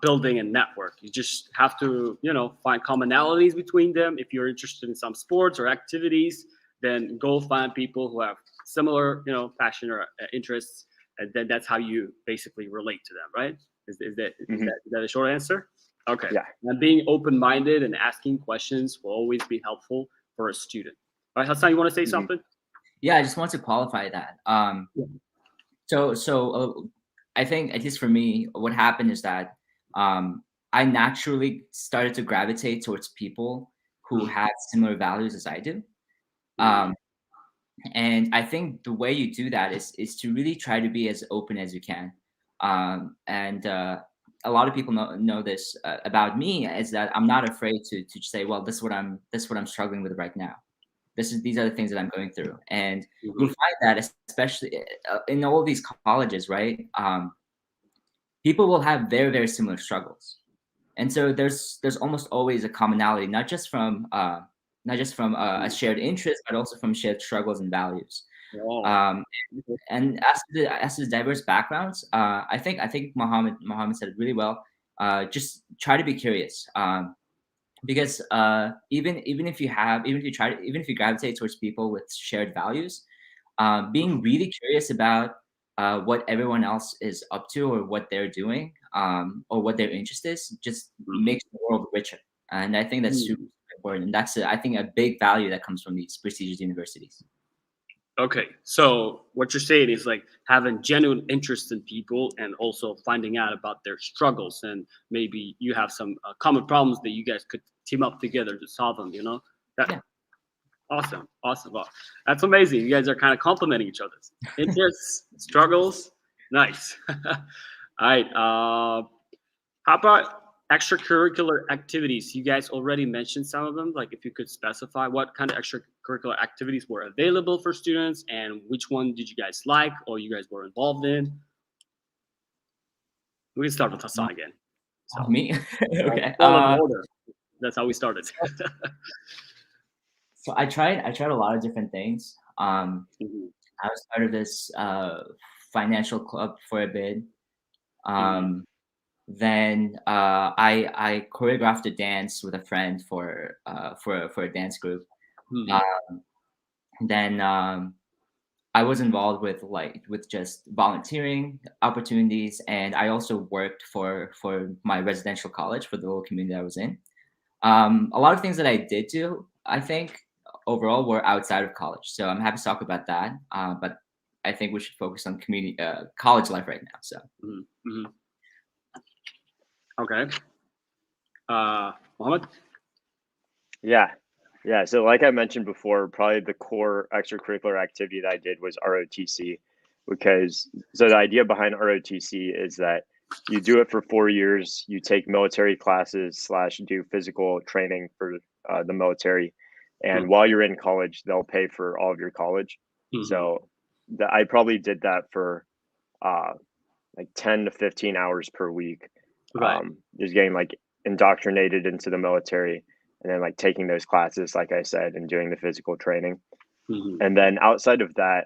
building a network. You just have to, find commonalities between them. If you're interested in some sports or activities, then go find people who have similar, passion or interests, and then that's how you basically relate to them, right? Is that is Hmm. that is that a short answer? Okay. Yeah. And being open-minded and asking questions will always be helpful for a student. All right, Hassan, you want to say Hmm. something? Yeah, I just want to qualify that. So I think at least for me, what happened is that I naturally started to gravitate towards people who had similar values as I do. Mhm. Um, and I think the way you do that is to really try to be as open as you can. And a lot of people know this about me, is that I'm not afraid to say, well, this is what I'm struggling with right now. these are the things that I'm going through. And you'll find that especially in all these colleges, right? People will have very, very similar struggles. And so there's almost always a commonality, not just from a shared interest, but also from shared struggles and values. Oh. And as to diverse backgrounds, I think Mohammed said it really well. Just try to be curious, because even if you gravitate towards people with shared values, being really curious about what everyone else is up to, or what they're doing, or what their interest is, just makes the world richer. And I think that's super important. And that's I think a big value that comes from these prestigious universities. Okay, so what you're saying is like having genuine interest in people and also finding out about their struggles, and maybe you have some common problems that you guys could team up together to solve them. Yeah. Awesome. Well, that's amazing. You guys are kind of complementing each other's interests, struggles. Nice. All right. How about extracurricular activities? You guys already mentioned some of them. Like, if you could specify what kind of extracurricular activities were available for students, and which one did you guys like or you guys were involved in? We can start with Hasan again. So, me? Okay. Order. That's how we started. So I tried a lot of different things. I was part of this financial club for a bit. Then I choreographed a dance with a friend for a dance group. Then I was involved with just volunteering opportunities, and I also worked for my residential college, for the little community I was in. A lot of things that I did do, I think, overall were outside of college. So I'm happy to talk about that. But I think we should focus on college life right now. So. Okay. Mohammed? Yeah. So like I mentioned before, probably the core extracurricular activity that I did was ROTC, so the idea behind ROTC is that you do it for 4 years. You take military classes / do physical training for the military. And while you're in college, they'll pay for all of your college. So I probably did that for like 10 to 15 hours per week. Right. Just getting like indoctrinated into the military, and then like taking those classes, like I said, and doing the physical training. And then outside of that,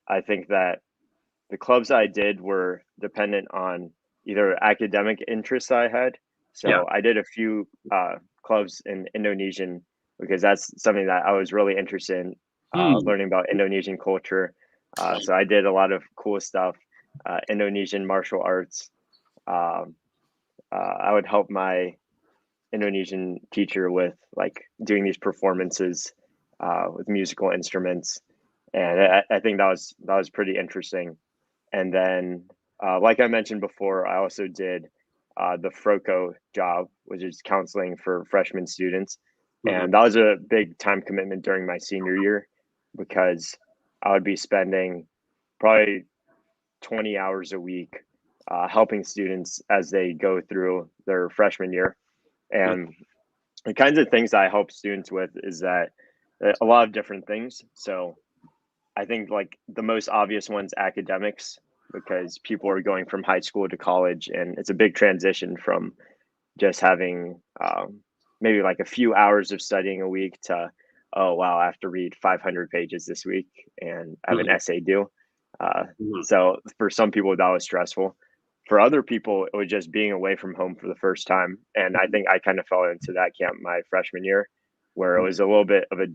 I think that the clubs I did were dependent on either academic interests I had. So I did a few clubs in Indonesian, because that's something that I was really interested in, learning about Indonesian culture. So I did a lot of cool stuff, Indonesian martial arts. I would help my Indonesian teacher with like doing these performances with musical instruments, and I think that was pretty interesting. And then, like I mentioned before, I also did the FROCO job, which is counseling for freshman students, and that was a big time commitment during my senior year, because I would be spending probably 20 hours a week helping students as they go through their freshman year. And the kinds of things I help students with is that a lot of different things. So I think like the most obvious one's academics, because people are going from high school to college, and it's a big transition from just having maybe like a few hours of studying a week to, oh wow, I have to read 500 pages this week and I have an essay due. So for some people that was stressful. For other people, it was just being away from home for the first time. And I think I kind of fell into that camp my freshman year, where it was a little bit of a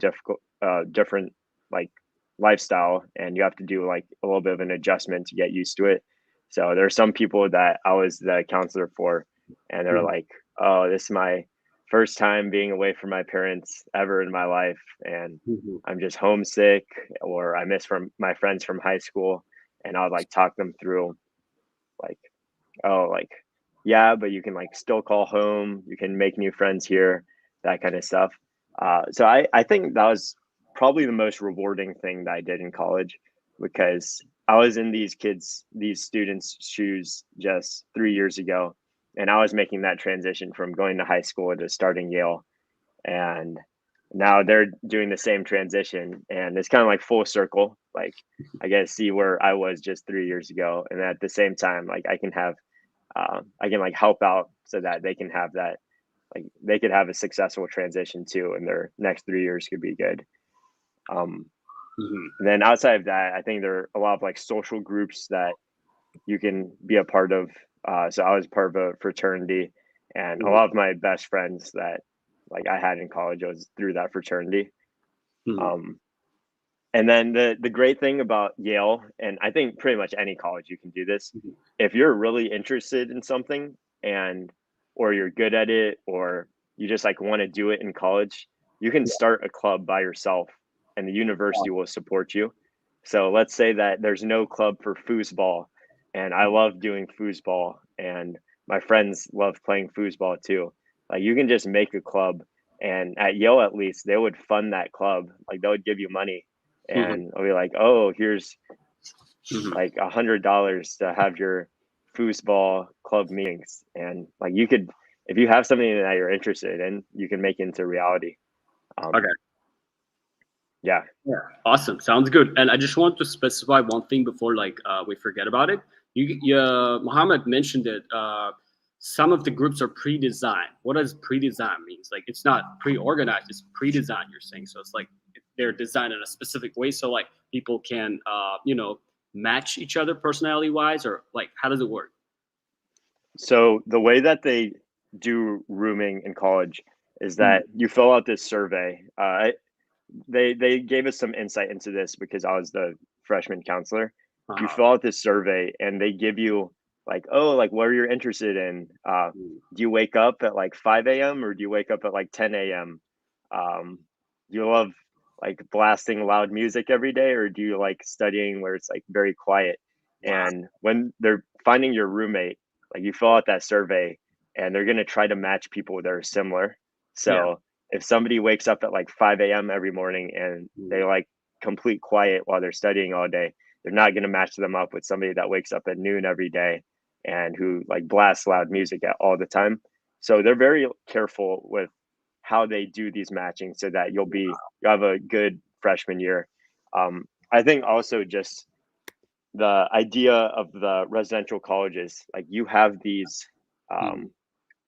different like lifestyle, and you have to do like a little bit of an adjustment to get used to it. So there are some people that I was the counselor for, and they're like, oh, this is my first time being away from my parents ever in my life, and I'm just homesick, or I miss from my friends from high school. And I would like talk them through like, oh, like, yeah, but you can like still call home, you can make new friends here, that kind of stuff. So I think that was probably the most rewarding thing that I did in college, because I was in these students' shoes just 3 years ago, and I was making that transition from going to high school to starting Yale. And now they're doing the same transition, and it's kind of like full circle. Like I get to see where I was just 3 years ago, and at the same time, like I can like help out so that they can have that, like they could have a successful transition too, and their next 3 years could be good. And then outside of that, I think there are a lot of like social groups that you can be a part of. So I was part of a fraternity, and a lot of my best friends that like I had in college was through that fraternity. And then the great thing about Yale, and I think pretty much any college you can do this, if you're really interested in something or you're good at it, or you just like want to do it in college, you can start a club by yourself and the university will support you. So let's say that there's no club for foosball, and I love doing foosball, and my friends love playing foosball too. Like you can just make a club, and at Yale at least they would fund that club. Like they would give you money, and I'll be like, oh, here's like $100 to have your foosball club meetings, and like you could, if you have something that you're interested in, you can make it into reality. Okay. Yeah. Awesome. Sounds good. And I just want to specify one thing before we forget about it. Mohammed mentioned that some of the groups are pre-designed. What does pre-design means? Like it's not pre-organized, it's pre-designed, you're saying. So it's like they're designed in a specific way so like people can match each other personality wise, or like how does it work? So the way that they do rooming in college is that you fill out this survey. They gave us some insight into this because I was the freshman counselor. You fill out this survey and they give you like, oh, like what are you interested in? Do you wake up at like 5 a.m. or do you wake up at like 10 a.m.? Do you love like blasting loud music every day, or do you like studying where it's like very quiet? And when they're finding your roommate, like you fill out that survey and they're going to try to match people that are similar. So if somebody wakes up at like 5 a.m. every morning and they like complete quiet while they're studying all day, they're not going to match them up with somebody that wakes up at noon every day and who like blasts loud music all the time. So they're very careful with how they do these matching so that you'll have a good freshman year. I think also just the idea of the residential colleges, like you have these,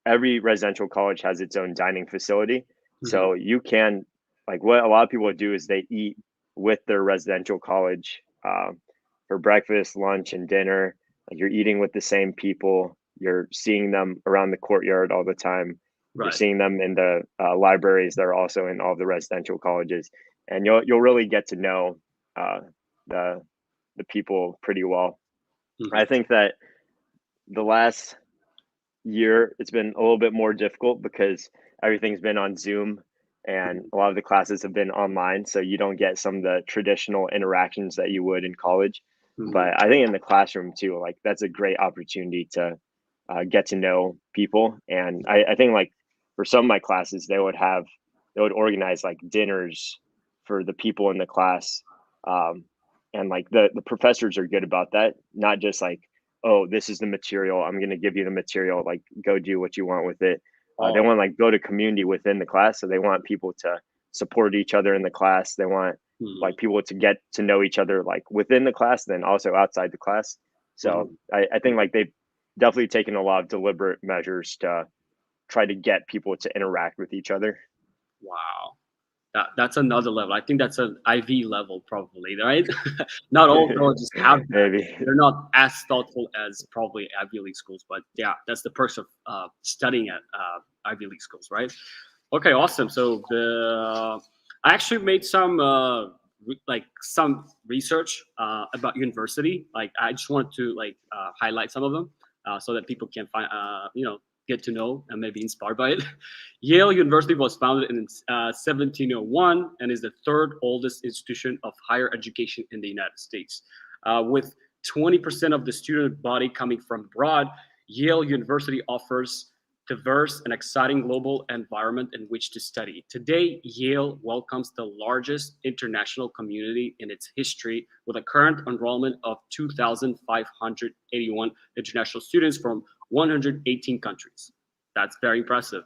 every residential college has its own dining facility. So you can, like what a lot of people do is they eat with their residential college for breakfast, lunch, and dinner. Like you're eating with the same people. You're seeing them around the courtyard all the time. You're seeing them in the libraries that are also in all the residential colleges, and you'll really get to know the people pretty well. I think that the last year it's been a little bit more difficult because everything's been on Zoom and a lot of the classes have been online, so you don't get some of the traditional interactions that you would in college. But I think in the classroom too, like that's a great opportunity to get to know people. And I think like for some of my classes, they would organize like dinners for the people in the class. And like the professors are good about that, not just like, oh, this is the material, I'm going to give you the material, like go do what you want with it. They want to like build a community within the class. So they want people to support each other in the class. They want like people to get to know each other like within the class, then also outside the class. So I think like they've definitely taken a lot of deliberate measures to try to get people to interact with each other. Wow. That's another level. I think that's an Ivy level probably, right? Not all colleges have that. Maybe. They're not as thoughtful as probably Ivy League schools, but yeah, that's the perks of studying at Ivy League schools, right? Okay, awesome. So I actually made some research about university. Like I just wanted to highlight some of them so that people can find get to know and maybe inspired by it. Yale University was founded in 1701 and is the third oldest institution of higher education in the United States. With 20% of the student body coming from abroad, Yale University offers diverse and exciting global environment in which to study. Today, Yale welcomes the largest international community in its history with a current enrollment of 2,581 international students from 118 countries. That's very impressive.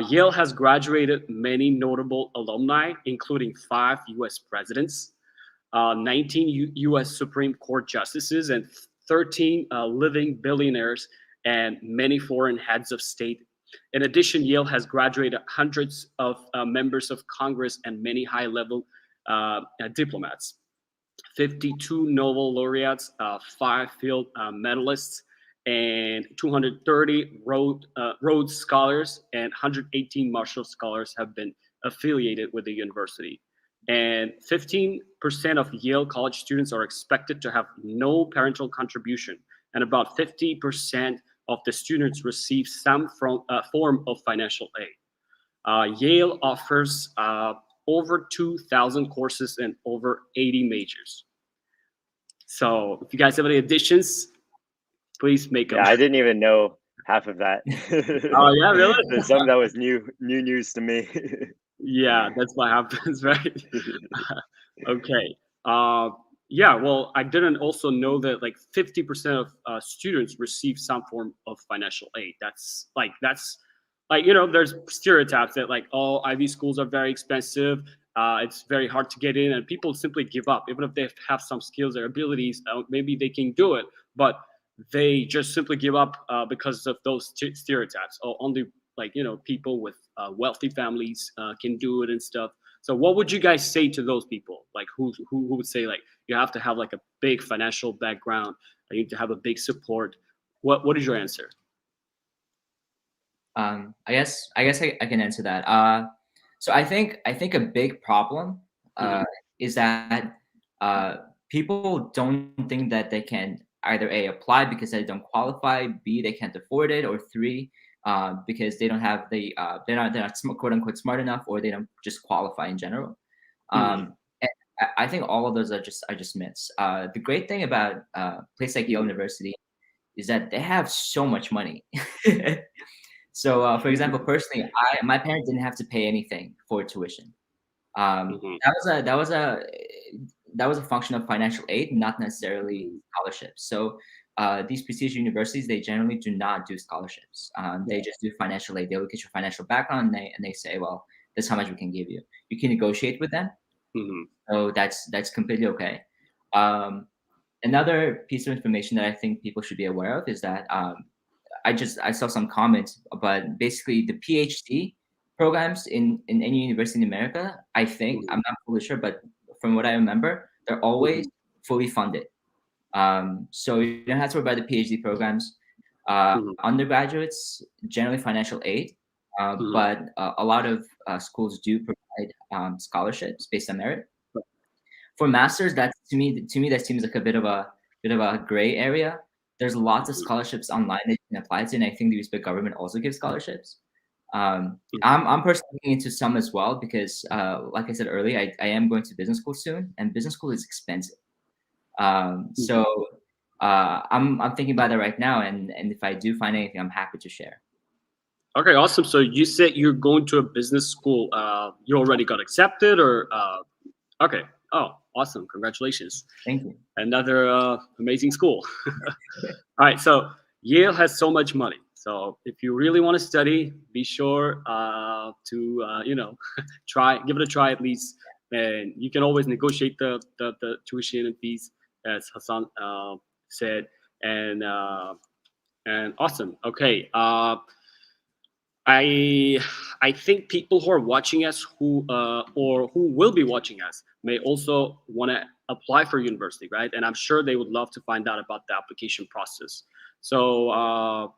Yale has graduated many notable alumni, including 5 U.S. presidents, 19 U.S. Supreme Court justices, and 13 living billionaires, and many foreign heads of state. In addition, Yale has graduated hundreds of members of Congress and many high-level diplomats, 52 Nobel laureates, 5 field medalists, and 230 Rhodes Scholars and 118 Marshall Scholars have been affiliated with the university. And 15% of Yale college students are expected to have no parental contribution, and about 50% of the students receive some form of financial aid. Yale offers over 2,000 courses and over 80 majors. So if you guys have any additions, please make them. Yeah, I didn't even know half of that. Oh yeah, really? There's some that was new news to me. Yeah, that's what happens, right? Okay. Yeah, well, I didn't also know that like 50% of students receive some form of financial aid. That's like there's stereotypes that like all Ivy schools are very expensive. It's very hard to get in, and people simply give up, even if they have some skills or abilities. Maybe they can do it, but they just simply give up because of those stereotypes. Or only people with wealthy families can do it and stuff. So what would you guys say to those people? Like who would say like you have to have like a big financial background, you need to have a big support? What is your answer? I guess I can answer that. So I think a big problem is that people don't think that they can either A, apply because they don't qualify, B, they can't afford it, or 3, because they don't have they're not quote unquote smart enough, or they don't just qualify in general. And I think all of those are just myths. The great thing about a place like Yale University is that they have so much money. So, for example, personally, my parents didn't have to pay anything for tuition. That was a function of financial aid, not necessarily scholarships. So these prestigious universities, they generally do not do scholarships. They just do financial aid. They look at your financial background and they say, well, that's how much we can give you. You can negotiate with them. So that's completely okay. Another piece of information that I think people should be aware of is that I saw some comments, but basically the PhD programs in any university in America, I think, I'm not fully sure, but from what I remember, they're always fully funded. So you don't have to worry about the PhD programs. Undergraduates, generally financial aid, but a lot of schools do provide scholarships based on merit. For masters, that to me that seems like a bit of a gray area. There's lots of scholarships online that you can apply to, and I think the Uzbek government also gives scholarships. I'm personally looking into some as well because, like I said earlier, I am going to business school soon, and business school is expensive. So I'm thinking about it right now, and if I do find anything, I'm happy to share. Okay, awesome. So you said you're going to a business school. You already got accepted, or okay? Oh, awesome! Congratulations. Thank you. Another amazing school. All right, so Yale has so much money. So if you really want to study, be sure to give it a try at least, and you can always negotiate the tuition and fees, as Hasan said, and awesome. Okay, I think people who are watching us, who will be watching us, may also want to apply for university, right? And I'm sure they would love to find out about the application process. So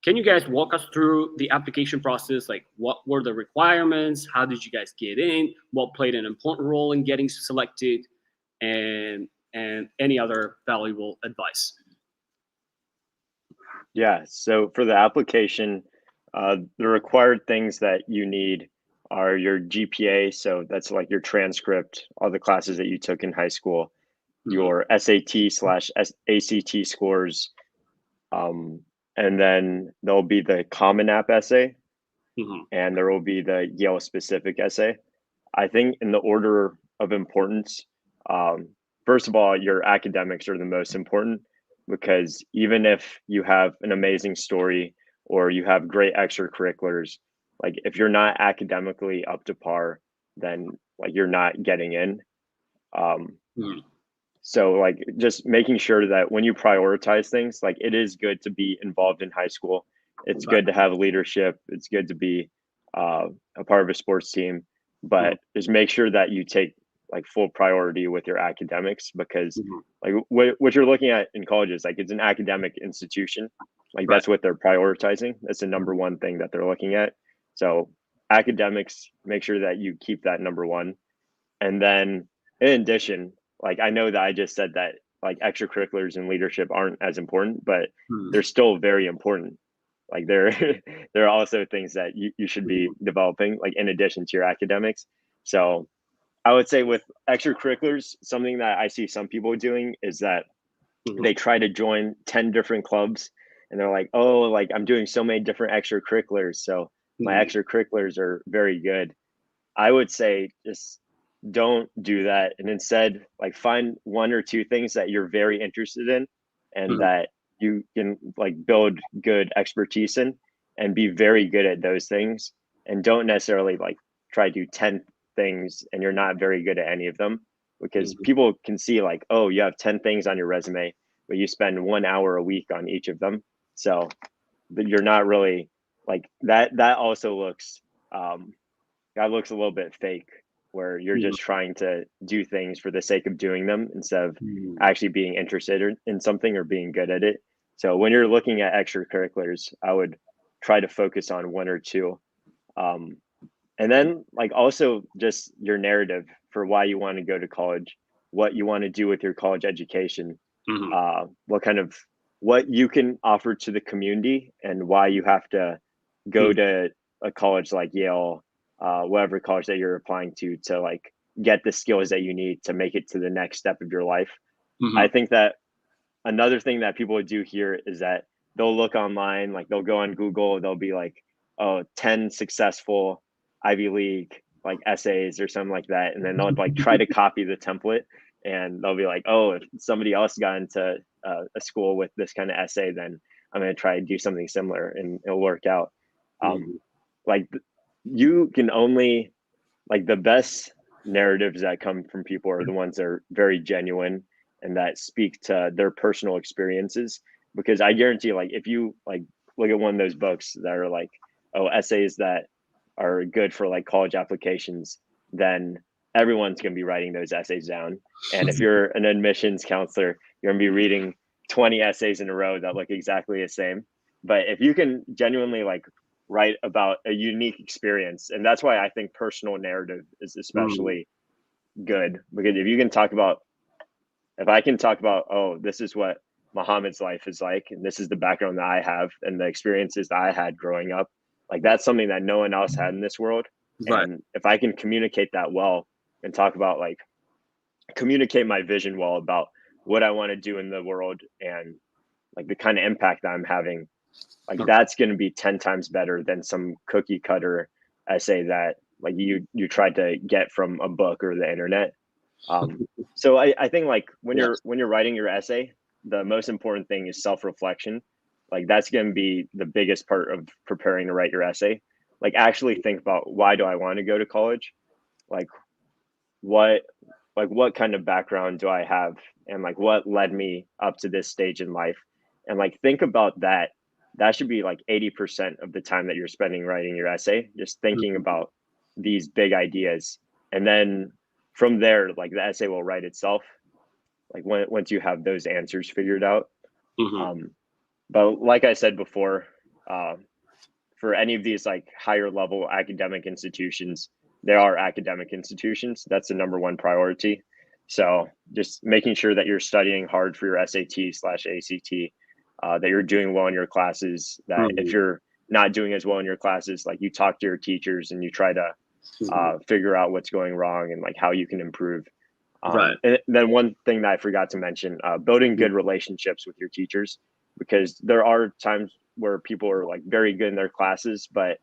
can you guys walk us through the application process? Like, what were the requirements? How did you guys get in? What played an important role in getting selected? And any other valuable advice? Yeah, so for the application, the required things that you need are your GPA, so that's like your transcript, all the classes that you took in high school, your SAT/ACT scores, and then there'll be the Common App essay, and there will be the Yale specific essay. I think in the order of importance, first of all, your academics are the most important, because even if you have an amazing story or you have great extracurriculars, Like if you're not academically up to par, then like you're not getting in. Mhm. So like just making sure that when you prioritize things, like it is good to be involved in high school. It's Right. good to have leadership. It's good to be a part of a sports team, but just make sure that you take like full priority with your academics, because Mhm. like what you're looking at in college is like it's an academic institution. Like Right. that's what they're prioritizing. That's the number one thing that they're looking at. So academics, make sure that you keep that number one. And then in addition, like I know that I just said that like extracurriculars and leadership aren't as important, but Mhm. they're still very important. Like there there are also things that you should be developing, like in addition to your academics. So I would say with extracurriculars, something that I see some people doing is that Mhm. they try to join 10 different clubs, and they're like, oh, like I'm doing so many different extracurriculars, so my Mhm. extracurriculars are very good. I would say just don't do that, and instead like find one or two things that you're very interested in and Mhm. that you can like build good expertise in, and be very good at those things, and don't necessarily like try to do 10 things and you're not very good at any of them, because Mhm. people can see like, oh, you have 10 things on your resume but you spend 1 hour a week on each of them. So you're not really like that also looks um that looks a little bit fake, where you're Mhm. just trying to do things for the sake of doing them instead of Mhm. actually being interested in something or being good at it. So when you're looking at extracurriculars, I would try to focus on one or two. Um, and then like also just your narrative for why you want to go to college, what you want to do with your college education, Mhm. what kind of what you can offer to the community, and why you have to go Mhm. to a college like Yale, whatever college that you're applying to like get the skills that you need to make it to the next step of your life. I Mhm. think that another thing that people would do here is that they'll look online, like they'll go on Google, they'll be like, oh, 10 successful Ivy League like essays or something like that. And then they'll like try to copy the template, and they'll be like, oh, if somebody else got into a school with this kind of essay, then I'm going to try to do something similar and it'll work out. Um, Mhm. like you can only like the best narratives that come from people are the ones that are very genuine and that speak to their personal experiences, because I guarantee like if you like look at one of those books that are like, oh, essays that are good for like college applications, then everyone's going to be writing those essays down. And if you're an admissions counselor, you're going to be reading 20 essays in a row that look exactly the same. But if you can genuinely like write about a unique experience, and that's why I think personal narrative is Mhm. especially good, because if you can talk about, if I can talk about, oh, this is what Mohammed's life is like, and this is the background that I have and the experiences that I had growing up, like that's something that no one else had in this world. Right. And if I can communicate that well and talk about like communicate my vision well about what I want to do in the world and like the kind of impact that I'm having, like Okay. that's going to be 10 times better than some cookie cutter essay that like you tried to get from a book or the internet. So I think like Yes. when you're writing your essay, the most important thing is self-reflection. Like that's going to be the biggest part of preparing to write your essay. Like actually think about, why do I want to go to college? Like what what kind of background do I have, and like what led me up to this stage in life, and like think about that. That should be like 80% of the time that you're spending writing your essay, just thinking Mhm. about these big ideas. And then from there, like the essay will write itself, like once you have those answers figured out. Mhm. um, but like I said before, uh, for any of these like higher level academic institutions, they are academic institutions. That's the number one priority. So just making sure that you're studying hard for your SAT/ACT, that you're doing well in your classes, that if Mhm. you're not doing as well in your classes, like you talk to your teachers and you try to Mhm. figure out what's going wrong and like how you can improve. Right. And then one thing that I forgot to mention, building Mhm. good relationships with your teachers, because there are times where people are like very good in their classes, but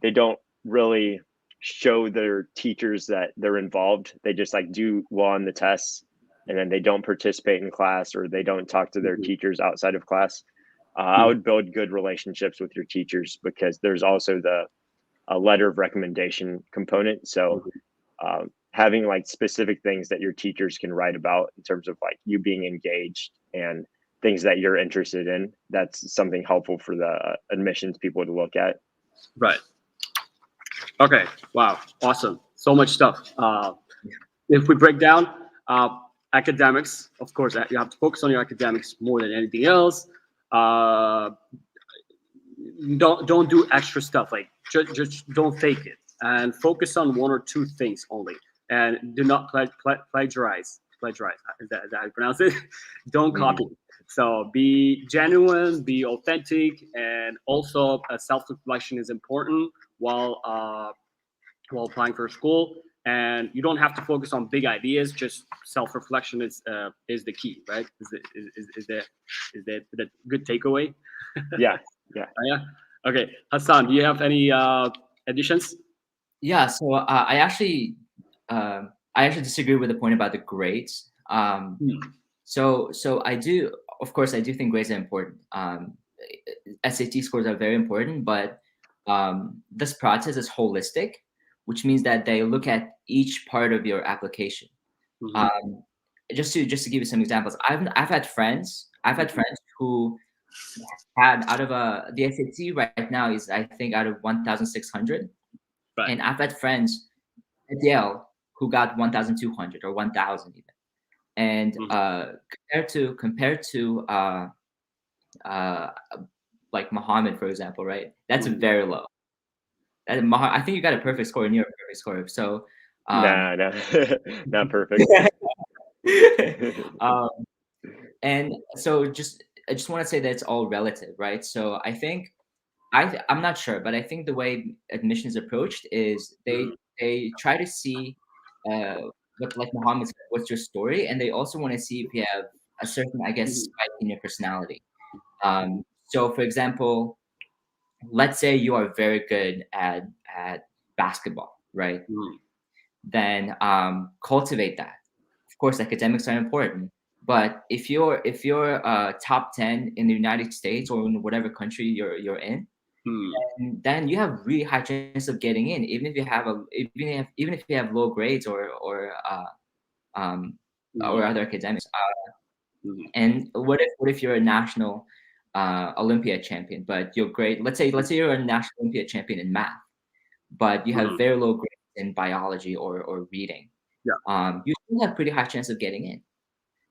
they don't really show their teachers that they're involved. They just like do well on the tests, and then they don't participate in class, or they don't talk to their Mhm. teachers outside of class. I Mhm. would build good relationships with your teachers, because there's also a letter of recommendation component. So having like specific things that your teachers can write about in terms of like you being engaged and things that you're interested in, that's something helpful for the admissions people to look at. Right. Okay. Wow. Awesome. So much stuff. If we break down academics, of course, you have to focus on your academics more than anything else. Don't do extra stuff. Like just don't fake it, and focus on one or two things only. And do not plagiarize. Plagiarize. Is that how you pronounce it? Don't copy. So be genuine, be authentic, and also self-reflection is important while applying for school. And you don't have to focus on big ideas. Just self-reflection is the key, right? Is that a good takeaway? Yeah. Yeah. Okay, Hasan, do you have any additions? Yeah. So I actually disagree with the point about the grades. So I do, of course, I do think grades are important. SAT scores are very important, but this process is holistic, which means that they look at each part of your application. Just to give you some examples, I've had friends who had out of the SAT right now is, I think, out of 1,600, Right. and I've had friends at Yale who got 1,200 or 1,000 even. And compared to like Mohammed, for example, right? That's very low. I think you got a perfect score, near a perfect score. So No, not perfect. And so I just want to say that it's all relative, right? So I think I'm not sure, but I think the way admission is approached is they try to see what, like Mohammed said, what's your story, and they also want to see if you have a certain, I guess, spike in your personality. So for example, let's say you are very good at basketball, right? Then cultivate that. Of course, academics are important, but if you're top 10 in the United States or in whatever country you're in, then you have really high chance of getting in, even if you have low grades or other academics. And what if you're a national Olympiad champion, but you're great? Let's say you're a national Olympiad champion in math, but you have very low grades in biology or reading. You still have pretty high chance of getting in.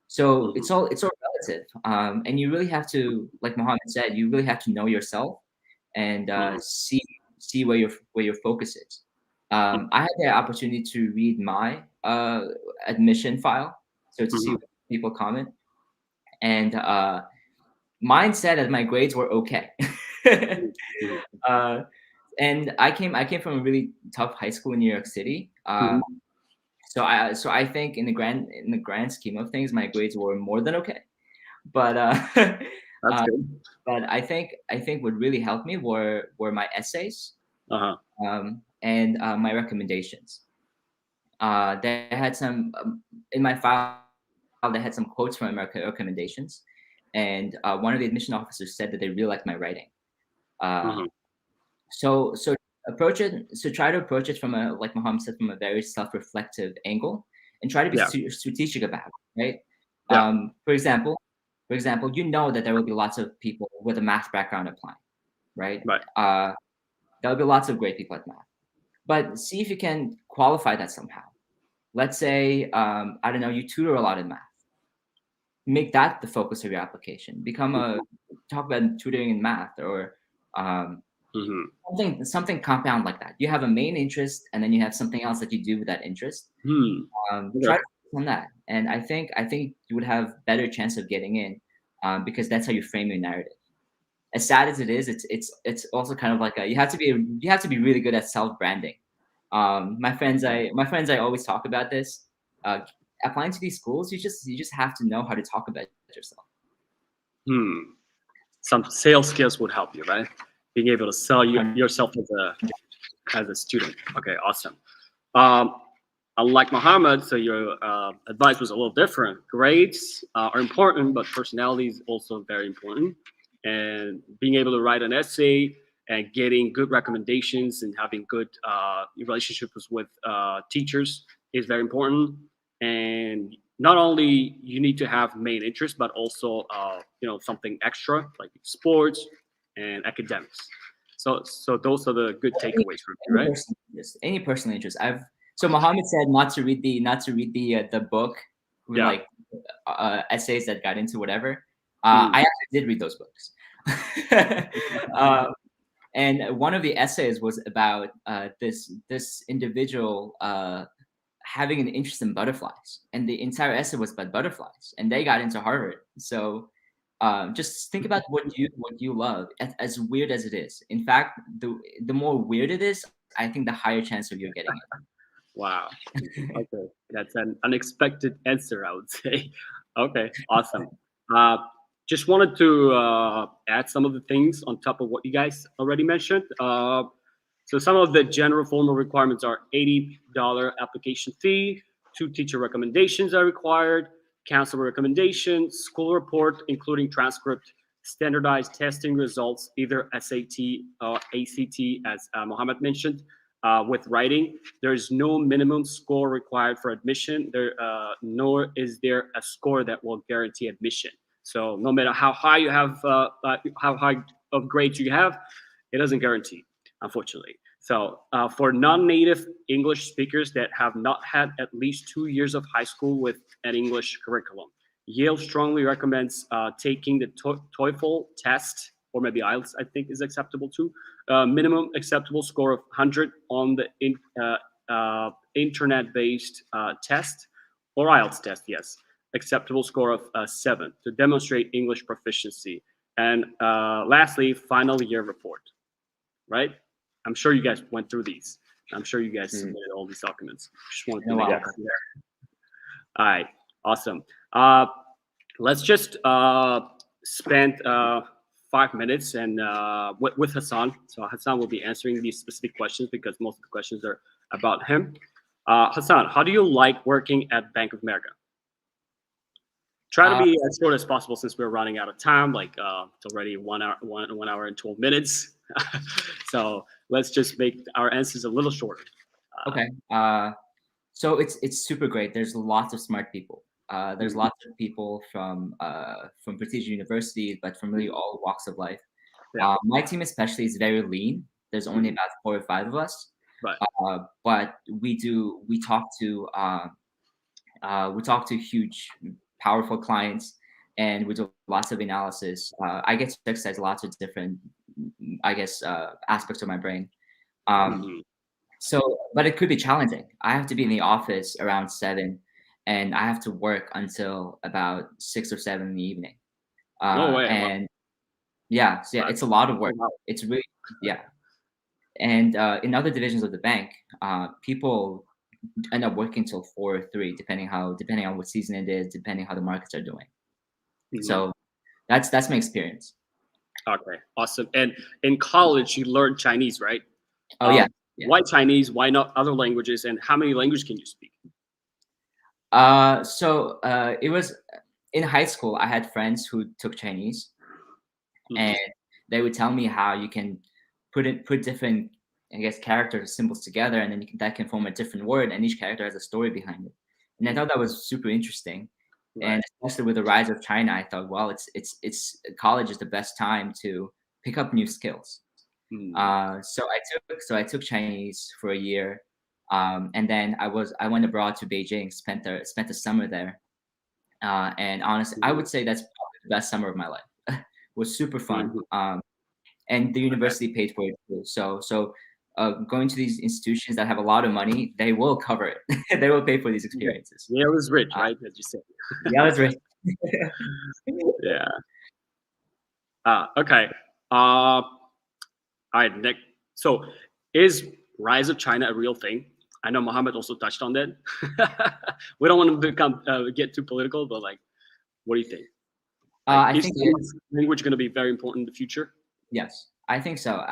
So it's all relative, and you really have to, like Mohammed said, you really have to know yourself and see where your focus is. I had the opportunity to read my admission file, so to see what people comment, and mine said that my grades were okay. And I came from a really tough high school in New York City. So I think in the grand scheme of things, my grades were more than okay. But That's good. but I think what really helped me were my essays and my recommendations. They had some in my file. They had some quotes from my recommendations, and one of the admission officers said that they really liked my writing. So try to approach it from a, like Mohammed said, from a very self-reflective angle, and try to be strategic about it, right? For example, you know that there will be lots of people with a math background applying, right? There will be lots of great people at math, but see if you can qualify that somehow. Let's say I don't know, you tutor a lot in math. Make that the focus of your application. Talk about tutoring in math, or something compound like that. You have a main interest, and then you have something else that you do with that interest. Try to focus on that, and I think you would have better chance of getting in, because that's how you frame your narrative. As sad as it is, it's also kind of like you have to be really good at self-branding. My friends I always talk about this. Applying to these schools, you just have to know how to talk about yourself. Some sales skills would help you, right? Being able to sell yourself as a student. Okay, awesome. Unlike Mohammed, so your advice was a little different. Grades are important, but personality is also very important. And being able to write an essay and getting good recommendations and having good relationships with teachers is very important. And not only you need to have main interest, but also something extra like sports and academics. So those are the good takeaways from you, right? Any personal interest. So Mohammed said not to read the book with like essays that got into whatever. I actually did read those books. And one of the essays was about this individual having an interest in butterflies, and the entire essay was about butterflies, and they got into Harvard. So just think about what you love, as weird as it is. In fact, the more weird it is, I think the higher chance of you getting it. Wow. Okay, that's an unexpected answer, I would say. Okay, awesome. Just wanted to add some of the things on top of what you guys already mentioned. So some of the general formal requirements are $80 application fee, 2 teacher recommendations are required, counselor recommendation, school report, including transcript, standardized testing results, either SAT or ACT, as Mohammed mentioned, with writing. There is no minimum score required for admission, nor is there a score that will guarantee admission. So no matter how high you have, how high of grades you have, it doesn't guarantee, unfortunately. So for non-native English speakers that have not had at least 2 years of high school with an English curriculum, Yale strongly recommends taking the TOEFL test, or maybe IELTS, I think is acceptable too. Minimum acceptable score of 100 on the internet-based test, or IELTS test, yes. Acceptable score of 7 to demonstrate English proficiency. And lastly, final year report, right? I'm sure you guys went through these. I'm sure you guys submitted all these documents. Just wanted to make it clear. All right, awesome. Let's just spend 5 minutes and with Hasan. So Hasan will be answering these specific questions because most of the questions are about him. Hasan, how do you like working at Bank of America? Try to be as short as possible since we're running out of time. Like it's already 1 hour and 12 minutes. So let's just make our answers a little shorter. Okay. So it's super great. There's lots of smart people. There's lots of people from prestigious universities, but from really all walks of life. Yeah. My team especially is very lean. There's only about 4 or 5 of us. Right. But we talk to huge, powerful clients, and we do lots of analysis. I get to exercise lots of different, aspects of my brain. So, but it could be challenging. I have to be in the office around 7, and I have to work until about 6 or 7 in the evening. No way. And yeah, so it's a lot of work. It's really, yeah. And in other divisions of the bank, people end up working till 4 or 3, depending on what season it is, depending how the markets are doing. So that's my experience. Okay, awesome. And in college, you learned Chinese, right? Oh yeah. Why Chinese? Why not other languages? And how many languages can you speak? So it was in high school. I had friends who took Chinese, and they would tell me how you can put different, character symbols together, and then that can form a different word, and each character has a story behind it. And I thought that was super interesting. Right. And especially with the rise of China, I thought, well, it's college is the best time to pick up new skills. So I took Chinese for a year, and then I went abroad to Beijing, spent the summer there, and honestly, I would say that's probably the best summer of my life. It was super fun, and the university paid for it too. So going to these institutions that have a lot of money, they will cover it. They will pay for these experiences. Yale is rich, right? As you said. Yale is rich. Yeah. Okay. All right, Nick. So is rise of China a real thing? I know Mohammed also touched on that. We don't want to get too political, but like, what do you think? I think language going to be very important in the future. Yes, I think so.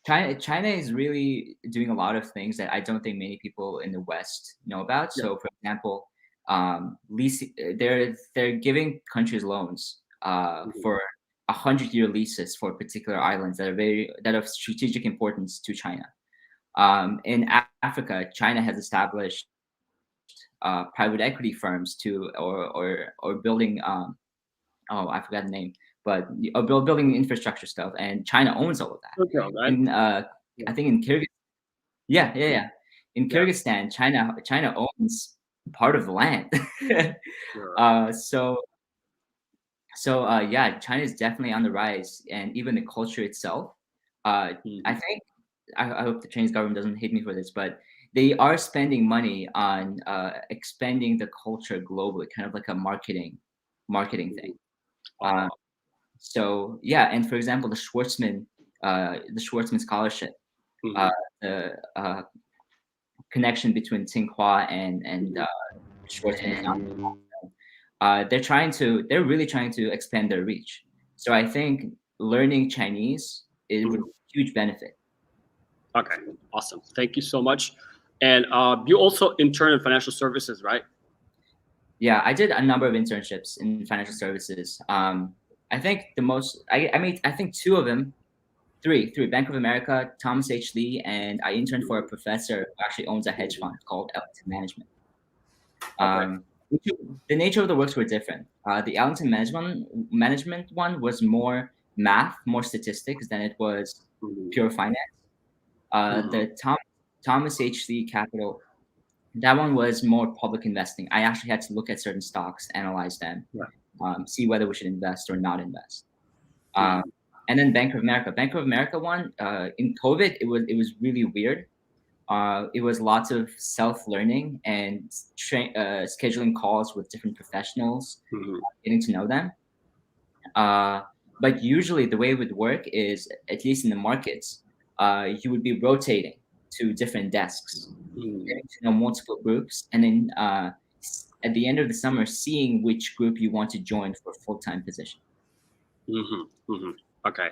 China is really doing a lot of things that I don't think many people in the West know about. So, for example, they're giving countries loans for 100-year leases for particular islands that are of strategic importance to China. In Africa, China has established private equity firms or building I forgot the name, but building infrastructure stuff, and China owns all of that. Okay, all right. And I think in Kyrgyzstan, yeah. In Yeah. Kyrgyzstan, China owns part of the land. Sure. Yeah, China is definitely on the rise, and even the culture itself. I think I hope the Chinese government doesn't hate me for this, but they are spending money on expanding the culture globally, kind of like a marketing thing. So yeah, and for example, the Schwarzman scholarship, Mhm. the connection between Tsinghua and Schwarzman. They're really trying to expand their reach. So I think learning Chinese is a huge benefit. Okay, awesome. Thank you so much. And you also intern in financial services, right? Yeah, I did a number of internships in financial services. I think the most I think two of them, three, Bank of America, Thomas H. Lee, and I interned for a professor who actually owns a hedge fund called Ellington Management. The nature of the works were different. The Ellington management one was more math, more statistics than it was pure finance. The Thomas H. Lee Capital, that one was more public investing. I actually had to look at certain stocks, analyze them, see whether we should invest or not invest. And then Bank of America one, in COVID, it was really weird. It was lots of self-learning and scheduling calls with different professionals, getting to know them. But usually the way it would work is, at least in the markets, you would be rotating to different desks, getting to know multiple groups, and then at the end of the summer, seeing which group you want to join for a full-time position. Okay,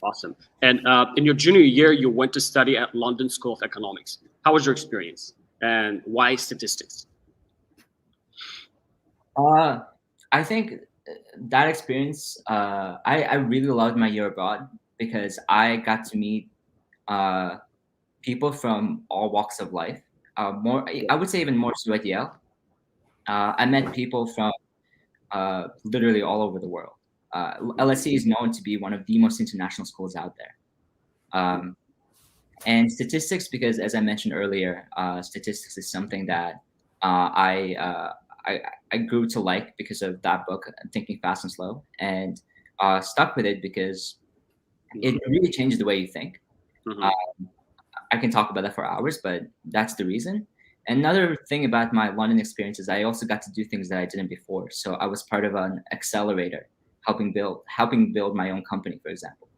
awesome. And in your junior year, you went to study at London School of Economics. How was your experience, and why statistics? I think that experience, I really loved my year abroad because I got to meet people from all walks of life. More, I would say, even more so at Yale. I met people from literally all over the world. LSE is known to be one of the most international schools out there. And statistics, because as I mentioned earlier, statistics is something that I grew to like because of that book, Thinking Fast and Slow, and stuck with it because it really changed the way you think. I can talk about that for hours, but that's the reason. Another thing about my London experience is I also got to do things that I didn't before. So I was part of an accelerator, helping build my own company, for example.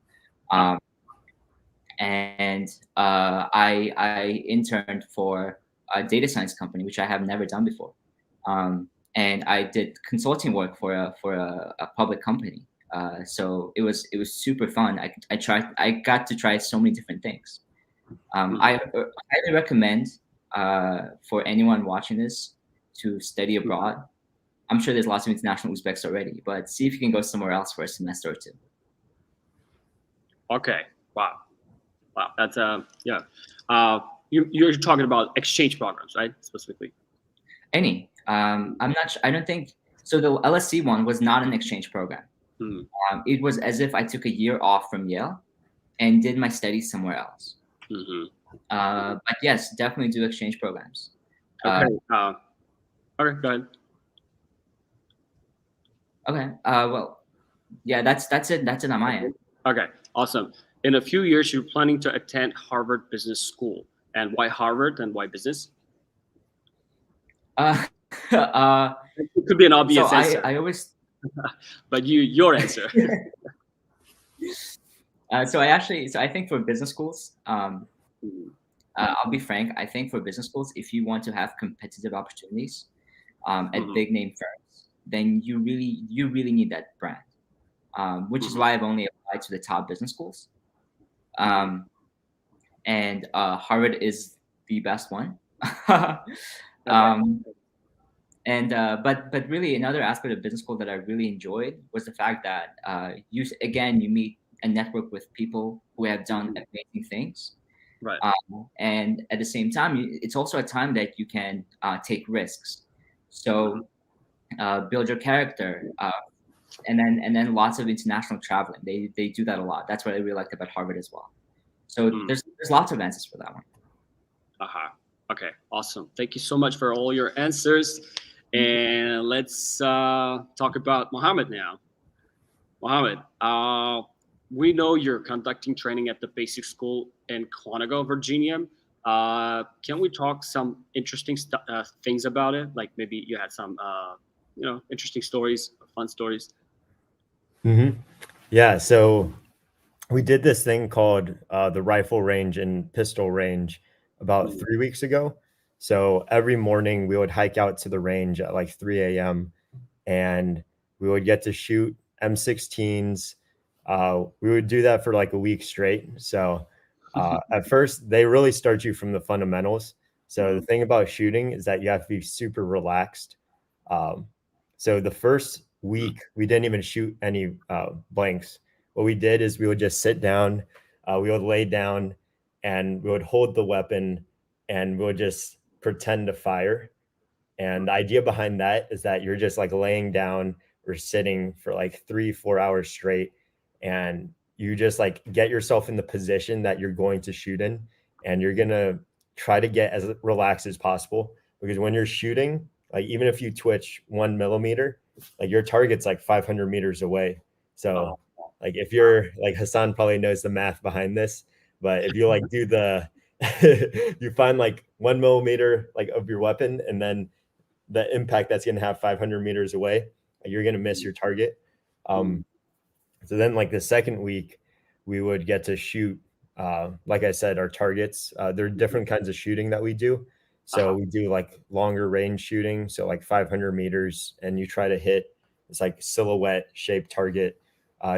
And I interned for a data science company, which I have never done before. And I did consulting work for a public company. So it was super fun. I got to try so many different things. I highly recommend for anyone watching this to study abroad. I'm sure there's lots of international Uzbeks already, but see if you can go somewhere else for a semester or two. Okay. Wow. That's yeah. You're talking about exchange programs, right? Specifically. Any. I'm not. I don't think so. The LSE one was not an exchange program. It was as if I took a year off from Yale and did my studies somewhere else. But yes, definitely do exchange programs. Okay. Okay, go ahead. Okay. Well, yeah, that's it. That's it on my end. Okay, awesome. In a few years, you're planning to attend Harvard Business School. And why Harvard and why business? It could be an obvious answer. I always. But your answer. So I think for business schools, I'll be frank. I think for business schools, if you want to have competitive opportunities at big name firms, then you really need that brand, which is why I've only applied to the top business schools. And Harvard is the best one. And but really another aspect of business school that I really enjoyed was the fact that you meet and network with people who have done amazing things. Right. And at the same time, it's also a time that you can take risks. So build your character, and then lots of international traveling. They do that a lot. That's what I really liked about Harvard as well. So there's lots of answers for that one. Okay, awesome. Thank you so much for all your answers. And let's talk about Mohammed now. Mohammed, we know you're conducting training at the basic school in Quantico, Virginia. Can we talk some interesting things about it? Like maybe you had some, interesting stories, fun stories. Yeah, so we did this thing called the rifle range and pistol range about 3 weeks ago. So every morning we would hike out to the range at like 3 a.m. and we would get to shoot M16s. We would do that for like a week straight. So at first, they really start you from the fundamentals. So the thing about shooting is that you have to be super relaxed. So the first week, we didn't even shoot any blanks. What we did is we would just sit down, we would lay down, and we would hold the weapon, and we would just pretend to fire. And the idea behind that is that you're just like laying down or sitting for like 3-4 hours straight, and you just like get yourself in the position that you're going to shoot in, and you're gonna try to get as relaxed as possible, because when you're shooting, like even if you twitch 1 millimeter, like your target's like 500 meters away. So like if you're like Hasan probably knows the math behind this, but if you like do the you find like 1 millimeter like of your weapon, and then the impact that's going to have 500 meters away, you're going to miss your target. So then like the second week we would get to shoot, like I said, our targets. There are different kinds of shooting that we do. So we do like longer range shooting, so like 500 meters, and you try to hit this like silhouette shaped target.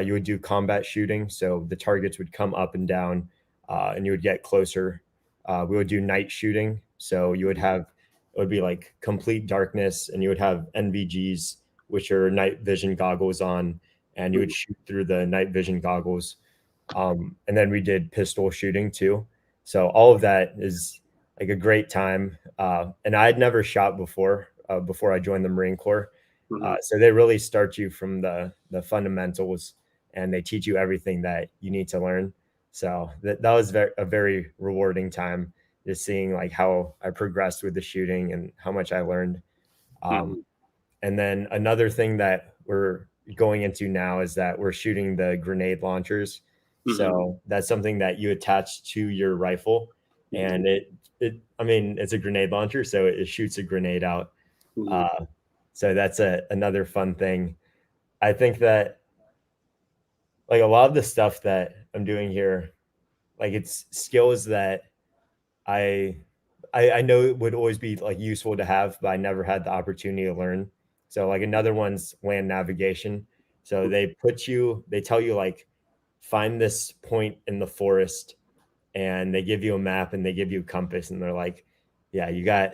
You would do combat shooting, so the targets would come up and down, and you would get closer. We would do night shooting, so you would have, it would be like complete darkness, and you would have NVGs, which are night vision goggles on, and you would shoot through the night vision goggles. And then we did pistol shooting too. So all of that is like a great time. And I had never shot before I joined the Marine Corps. So they really start you from the fundamentals, and they teach you everything that you need to learn. So that was a very rewarding time, just seeing like how I progressed with the shooting and how much I learned. And then another thing that we're going into now is that we're shooting the grenade launchers. So that's something that you attach to your rifle, and it's a grenade launcher, so it shoots a grenade out. So that's another fun thing. I think that like a lot of the stuff that I'm doing here, like it's skills that I know it would always be like useful to have, but I never had the opportunity to learn. So like another one's land navigation. So they tell you like, find this point in the forest, and they give you a map and they give you a compass, and they're like, yeah, you got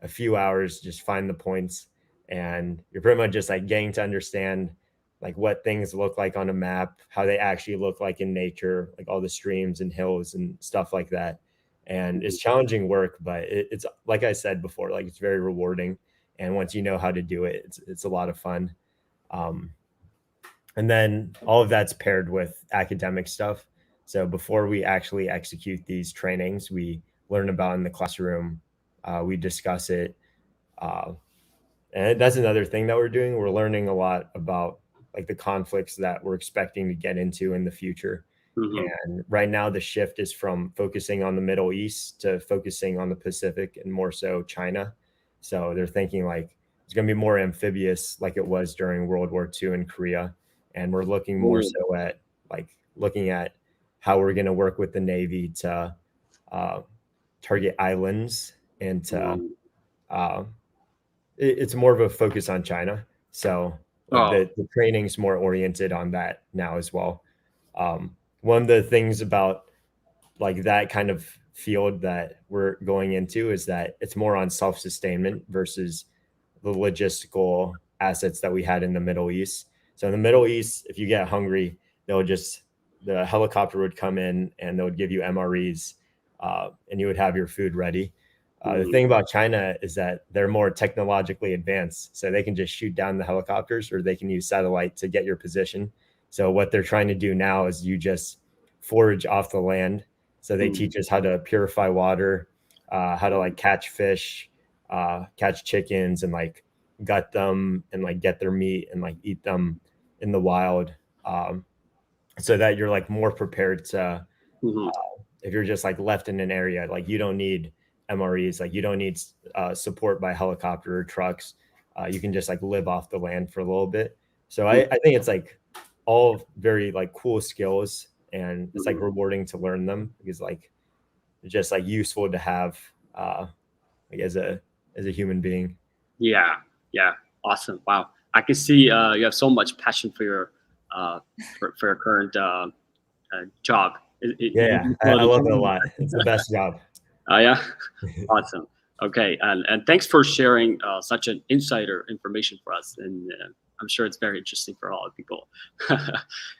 a few hours, just find the points. And you're pretty much just like getting to understand like what things look like on a map, how they actually look like in nature, like all the streams and hills and stuff like that. And it's challenging work, but it's like I said before, like it's very rewarding. And once you know how to do it, it's a lot of fun. And then all of that's paired with academic stuff. So before we actually execute these trainings, we learn about in the classroom, we discuss it. And that's another thing that we're doing. We're learning a lot about like the conflicts that we're expecting to get into in the future. And right now the shift is from focusing on the Middle East to focusing on the Pacific, and more so China. So they're thinking like it's going to be more amphibious like it was during World War II in Korea. And we're looking more so at like looking at how we're going to work with the Navy to target islands, and to it's more of a focus on China. So like the training's more oriented on that now as well. One of the things about like that kind of field that we're going into is that it's more on self-sustainment versus the logistical assets that we had in the Middle East. So in the Middle East, if you get hungry, the helicopter would come in and they would give you MREs, and you would have your food ready. The thing about China is that they're more technologically advanced, so they can just shoot down the helicopters, or they can use satellite to get your position. So what they're trying to do now is you just forage off the land. So they teach us how to purify water, how to like catch fish, catch chickens, and like gut them and like get their meat and like eat them in the wild, so that you're like more prepared to, if you're just like left in an area, like you don't need MREs, like you don't need support by helicopter or trucks. You can just like live off the land for a little bit. So I think it's like all very like cool skills, and it's like rewarding to learn them, because like it's just like useful to have like as a human being. Yeah. Awesome. Wow. I can see you have so much passion for your current job. I love it a lot. It's the best job. Yeah. Awesome. Okay. And thanks for sharing such an insider information for us. And I'm sure it's very interesting for a lot of people.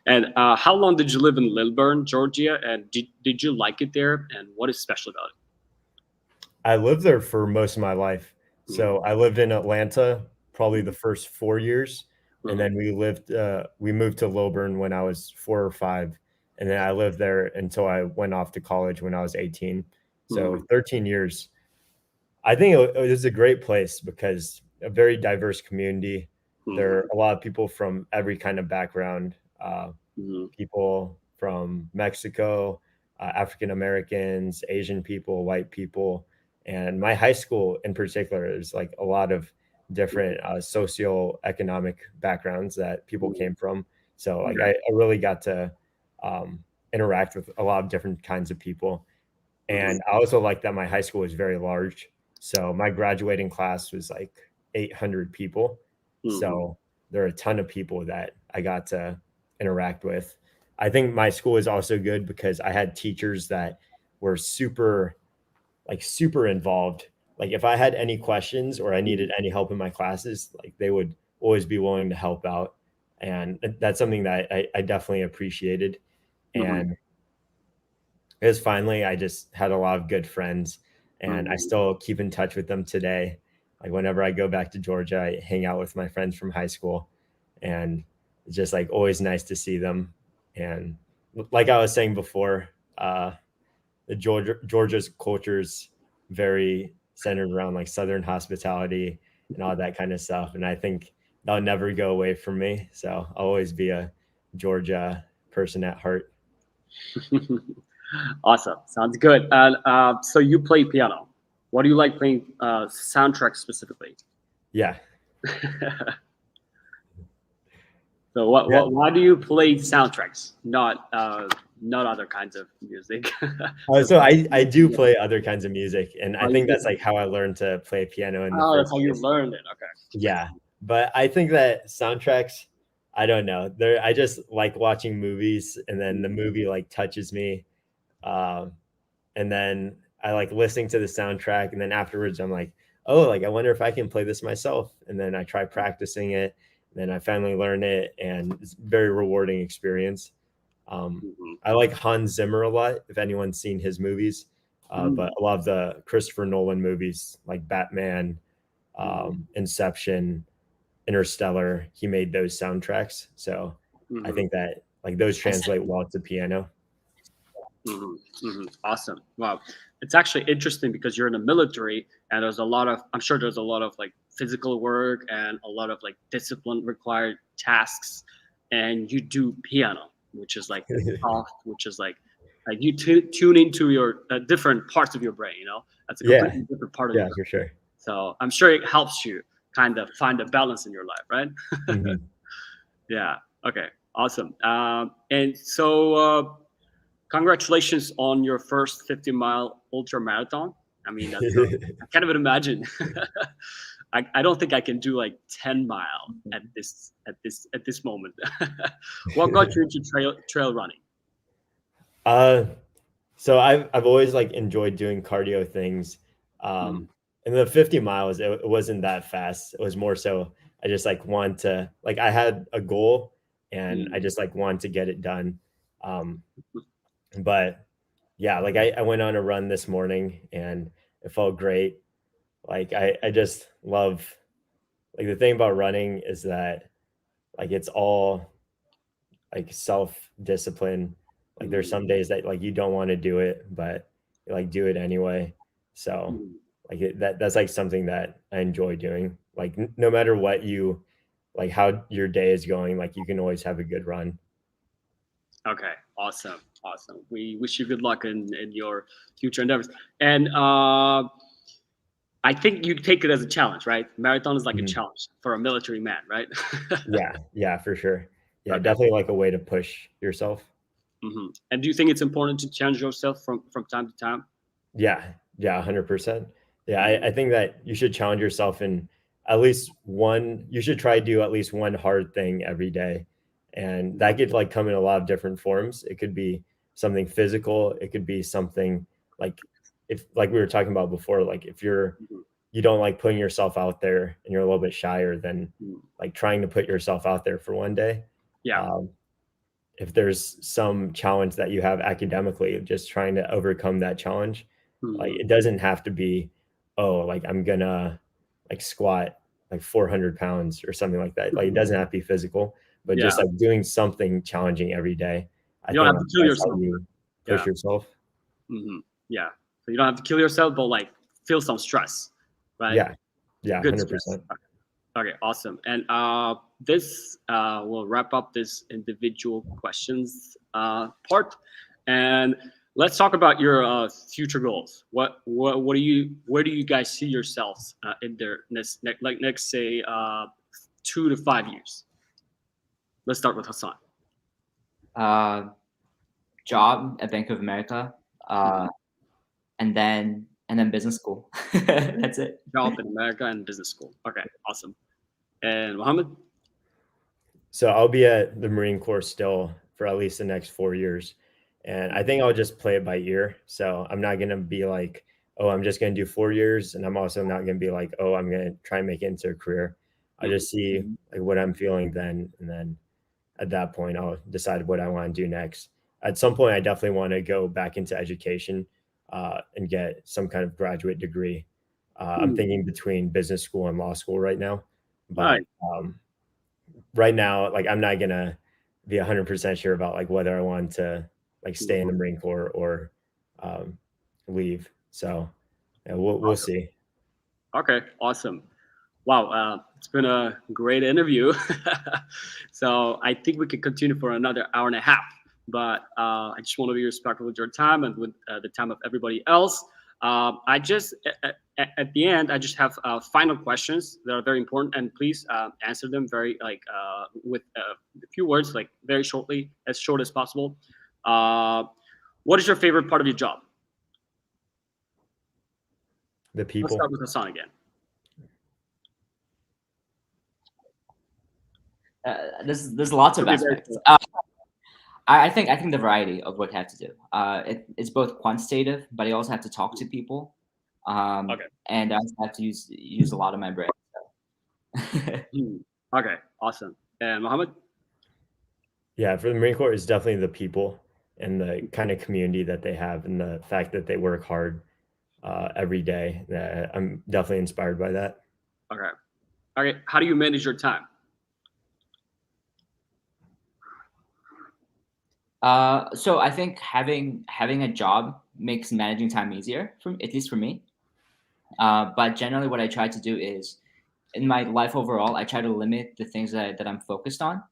And how long did you live in Lilburn, Georgia? And did you like it there? And what is special about it? I lived there for most of my life. So I lived in Atlanta probably the first 4 years. And then we moved to Lilburn when I was 4 or 5. And then I lived there until I went off to college when I was 18. So 13 years. I think it was a great place because a very diverse community. There are a lot of people from every kind of background, people from Mexico, African Americans, Asian people, white people. And my high school in particular is like a lot of different socioeconomic backgrounds that people came from. So like I really got to interact with a lot of different kinds of people. And I also like that my high school was very large. So my graduating class was like 800 people. So there are a ton of people that I got to interact with. I think my school is also good because I had teachers that were super involved. Like if I had any questions or I needed any help in my classes, like they would always be willing to help out. And that's something that I definitely appreciated. And it was finally, I just had a lot of good friends, and I still keep in touch with them today. Like whenever I go back to Georgia, I hang out with my friends from high school, and it's just like always nice to see them. And like I was saying before, the Georgia's culture is very centered around like Southern hospitality and all that kind of stuff. And I think that'll never go away from me. So I'll always be a Georgia person at heart. Awesome. Sounds good. And so you play piano. What do you like playing soundtracks specifically? Yeah. So why do you play soundtracks, not other kinds of music? So I do play other kinds of music, and I think that's like how I learned to play piano in the first that's how you place. learned it. Okay. Yeah. But I think that soundtracks, I don't know. I just like watching movies, and then the movie like touches me. And then I like listening to the soundtrack, and then afterwards I'm like, oh, like I wonder if I can play this myself. And then I try practicing it, and then I finally learn it, and it's a very rewarding experience. I like Hans Zimmer a lot, if anyone's seen his movies. But a lot of the Christopher Nolan movies like Batman, Inception, Interstellar, he made those soundtracks. So I think that like those translate well to piano. Awesome. Wow. It's actually interesting because you're in the military, and I'm sure there's a lot of like physical work and a lot of like discipline required tasks, and you do piano, which is like soft, which is like you tune into your different parts of your brain, that's a completely different part of your brain. For sure. So I'm sure it helps you kind of find a balance in your life, right? Yeah. Okay. Awesome. And so congratulations on your first 50-mile ultra marathon. I mean, I can't even imagine. I don't think I can do like 10 mile at this moment. What got you into trail running? So I've always like enjoyed doing cardio things. And in the 50 miles, it wasn't that fast. It was more so I just like want to like I had a goal and I just like want to get it done. But yeah, like I went on a run this morning and it felt great. Like I just love like the thing about running is that like it's all like self-discipline. Like there's some days that like you don't want to do it, but you like do it anyway. So like that's like something that I enjoy doing. Like no matter what you like how your day is going, like you can always have a good run. Okay, awesome. We wish you good luck in your future endeavors. And I think you take it as a challenge, right? Marathon is like a challenge for a military man, right? Yeah, for sure. Yeah, Okay. definitely like a way to push yourself. And do you think it's important to challenge yourself from time to time? Yeah, 100%. Yeah, I think that you should challenge yourself in at least one, you should try to do at least one hard thing every day. And that could like come in a lot of different forms. It could be something physical, it could be something like if like we were talking about before, like if you don't like putting yourself out there and you're a little bit shyer, then like trying to put yourself out there for one day. Yeah. If there's some challenge that you have academically, just trying to overcome that challenge. Like it doesn't have to be, oh, like I'm gonna like squat like 400 pounds or something like that. Like it doesn't have to be physical, but just like doing something challenging every day. I You don't think have to kill that's how yourself. you push yourself. Yeah. So you don't have to kill yourself, but like feel some stress, right? Yeah, Good 100%. stress. Okay, awesome. And this will wrap up this individual questions part. And let's talk about your future goals. What do you where do you guys see yourselves in their next say 2 to 5 years? Let's start with Hasan. Job at Bank of America, and then business school. That's it. Job in America and business school. Okay, awesome. And Mohammed? So I'll be at the Marine Corps still for at least the next 4 years. And I think I'll just play it by ear. So I'm not going to be like, oh, I'm just going to do 4 years. And I'm also not going to be like, oh, I'm going to try and make it into a career. I just see like what I'm feeling then. And then at that point, I'll decide what I want to do next. At some point, I definitely want to go back into education and get some kind of graduate degree. I'm thinking between business school and law school right now. But right now, like I'm not going to be 100% sure about like whether I want to like stay in the Marine Corps or leave. So yeah, we'll see. Okay, awesome. Wow, it's been a great interview. So I think we could continue for another hour and a half, but I just want to be respectful with your time and with the time of everybody else. I just, at the end, I just have final questions that are very important, and please answer them very like with a few words, like very shortly, as short as possible. What is your favorite part of your job? The Let's people. start with Hasan again. There's lots of aspects. I think the variety of what I have to do. It's both quantitative, but I also have to talk to people, and I also have to use a lot of my brain. So. Okay, awesome. And Mohammed? Yeah, for the Marine Corps, it's definitely the people and the kind of community that they have, and the fact that they work hard every day. I'm definitely inspired by that. Okay. How do you manage your time? So I think having a job makes managing time easier, at least for me. But generally, what I try to do is, in my life overall, I try to limit the things that I'm focused on.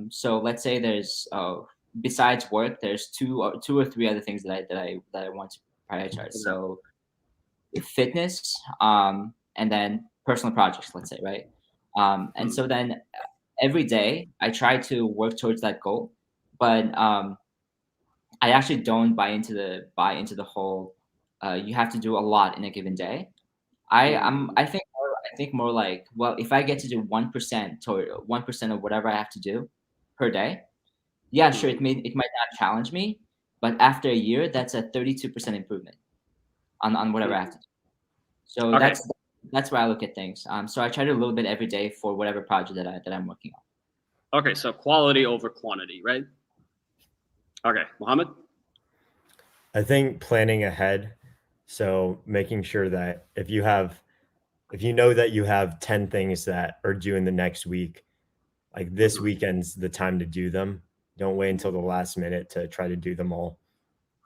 So let's say there's besides work, there's two or three other things that I want to prioritize. So fitness, and then personal projects, let's say, right? And so then every day I try to work towards that goal, but I actually don't buy into the whole you have to do a lot in a given day. I think more like, well, if I get to do 1% or 1% of whatever I have to do per day, yeah, sure, it might not challenge me, but after a year, that's a 32% improvement on whatever I have to do. So Okay. that's where I look at things. So I try to do a little bit every day for whatever project that I'm working on. Okay, so quality over quantity, right? Okay, Mohammed? I think planning ahead. So making sure that if you know that you have 10 things that are due in the next week, like this weekend's the time to do them. Don't wait until the last minute to try to do them all.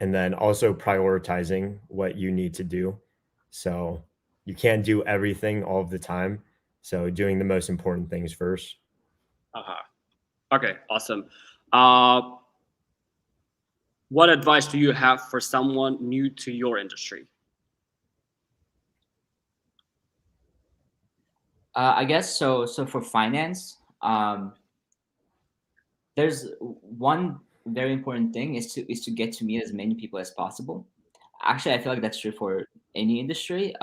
And then also prioritizing what you need to do. So you can't do everything all of the time. So doing the most important things first. Okay, awesome. What advice do you have for someone new to your industry? I guess so. So for finance, there's one very important thing is to get to meet as many people as possible. Actually, I feel like that's true for any industry.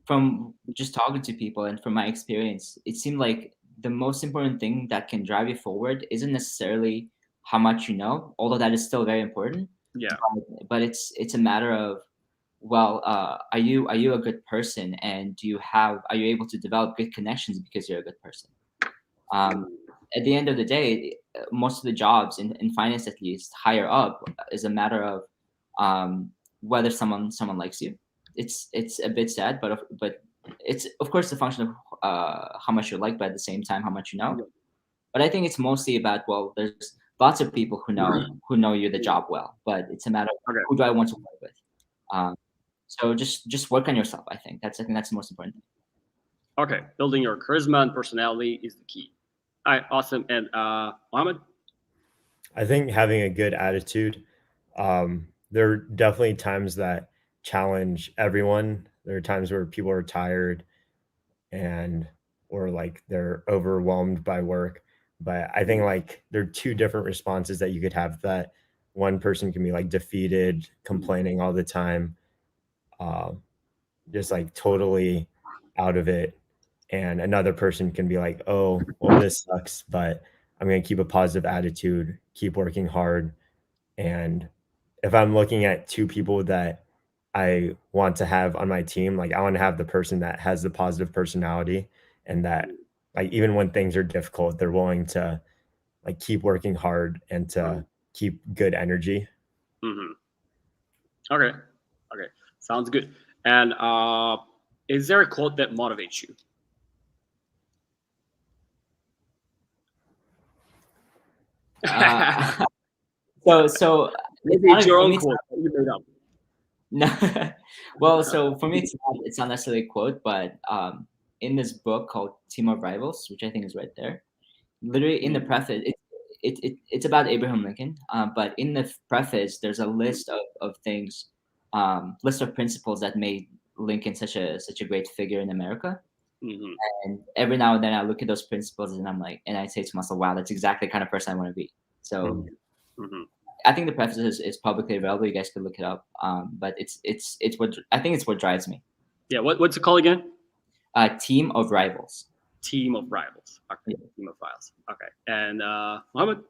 From just talking to people and from my experience, it seemed like the most important thing that can drive you forward isn't necessarily how much you know, although that is still very important. Yeah. But it's a matter of, well, are you a good person, and are you able to develop good connections because you're a good person? At the end of the day, most of the jobs in finance, at least higher up, is a matter of whether someone likes you. It's a bit sad, but it's of course a function of how much you like, but at the same time how much you know. But I think it's mostly about, well, there's lots of people who know you the job well, but it's a matter of who do I want to work with. So just work on yourself. I think that's the most important thing. Okay, building your charisma and personality is the key. All right, awesome. And Mohammed? I think having a good attitude. There are definitely times that challenge everyone. There are times where people are tired and or like they're overwhelmed by work. But I think like there are two different responses that you could have. That one person can be like defeated, complaining all the time, uh, just like totally out of it. And another person can be like, oh, well, this sucks, but I'm going to keep a positive attitude, keep working hard. And if I'm looking at two people that I want to have on my team, like I want to have the person that has the positive personality and that like even when things are difficult, they're willing to like keep working hard and to keep good energy. Okay, sounds good. And is there a quote that motivates you? So Maybe it's your own quote that you made up. No, well, so for me, it's not necessarily a quote, but in this book called Team of Rivals, which I think is right there, literally in the preface, it's about Abraham Lincoln, but in the preface, there's a list of things, list of principles that made Lincoln such a great figure in America. And every now and then I look at those principles and and I say to myself, wow, that's exactly the kind of person I want to be. So I think the preface is publicly available. You guys could look it up. But it's what I think it's what drives me. Yeah. What's it called again? Team of Rivals. Team of Rivals. Okay. Yeah. Team of Rivals. Okay. And Mohammed?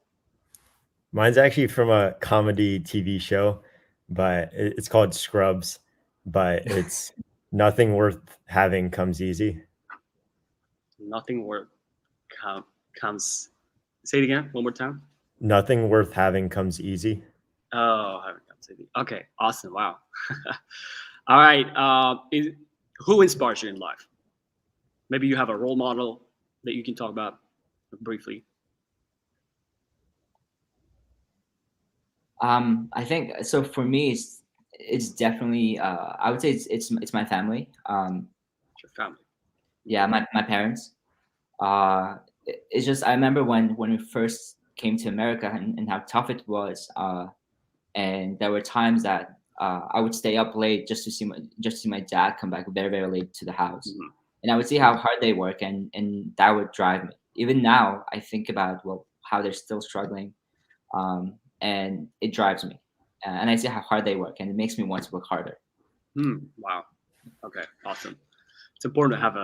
Mine's actually from a comedy TV show, but it's called Scrubs. But it's nothing worth having comes easy. Nothing worth comes. Say it again. One more time. Nothing worth having comes easy. Oh, having comes easy. Okay. Awesome. Wow. All right. Who inspires you in life? Maybe you have a role model that you can talk about briefly. I think so. For me, it's definitely. I would say it's my family. Your family. Yeah, my parents. It's just I remember when we first came to America and how tough it was. And there were times that I would stay up late just to see my dad come back very, very late to the house. And I would see how hard they work, and that would drive me. Even now, I think about, well, how they're still struggling, and it drives me. And I see how hard they work, and it makes me want to work harder. Wow. Okay. Awesome. It's important to have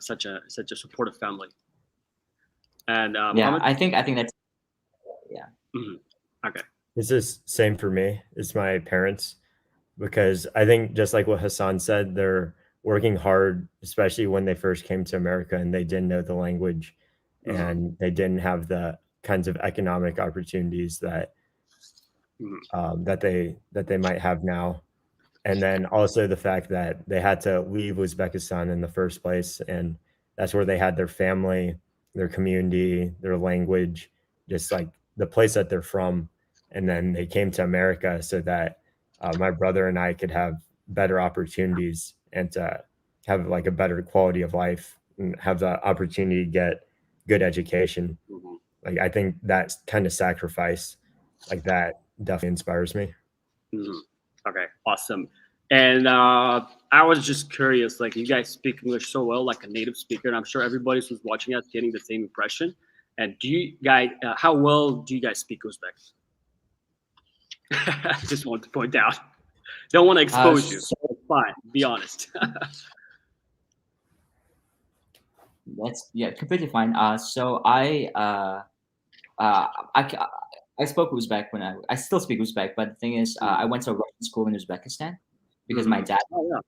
such a supportive family. And yeah, Mohammed? I think that's Okay. It's the same for me. It's my parents, because I think just like what Hasan said, they're working hard, especially when they first came to America and they didn't know the language and they didn't have the kinds of economic opportunities that that they might have now. And then also the fact that they had to leave Uzbekistan in the first place, and that's where they had their family, their community, their language, just like the place that they're from. And then they came to America so that my brother and I could have better opportunities and to have like a better quality of life and have the opportunity to get good education. Like I think that kind of sacrifice like that definitely inspires me. Okay, awesome. And I was just curious, like you guys speak English so well, like a native speaker, and I'm sure everybody who's watching us getting the same impression. And do you guys, how well do you guys speak Uzbek? I just want to point out. Don't want to expose you. It's fine. Be honest. That's completely fine. So I spoke Uzbek when I still speak Uzbek, but the thing is, I went to a Russian school in Uzbekistan because my dad. Oh,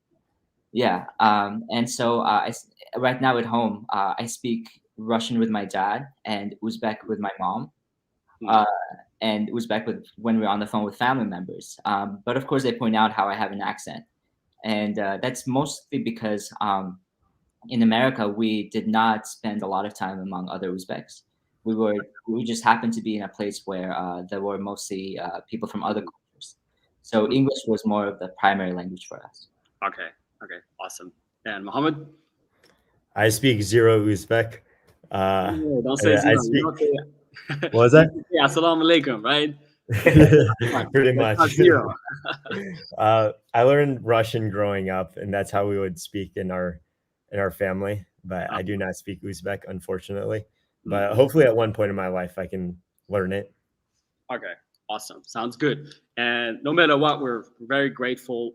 yeah. And so right now at home, I speak Russian with my dad and Uzbek with my mom, and Uzbek when we're on the phone with family members. But of course, they point out how I have an accent, and that's mostly because in America we did not spend a lot of time among other Uzbeks. We just happened to be in a place where there were mostly people from other cultures, so English was more of the primary language for us. Okay. Okay. Awesome. And Mohammed? I speak zero Uzbek. Don't say zero. I speak, What was that? Yeah, assalamu alaikum, right? Pretty much. Zero. I learned Russian growing up, and that's how we would speak in our family. But I do not speak Uzbek, unfortunately. But hopefully, at one point in my life, I can learn it. Okay, awesome. Sounds good. And no matter what, we're very grateful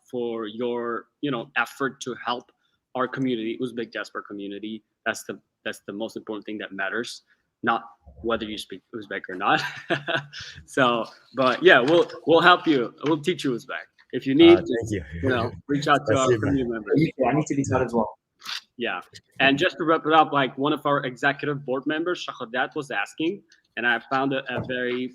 for your effort to help our community, Uzbek diaspora community. That's the most important thing that matters, not whether you speak Uzbek or not. So, but yeah, we'll help you. We'll teach you Uzbek if you need. Thank you. Reach out to our community members. I need to be taught as well. Yeah, and just to wrap it up, like one of our executive board members, Shahadat, was asking, and I found a very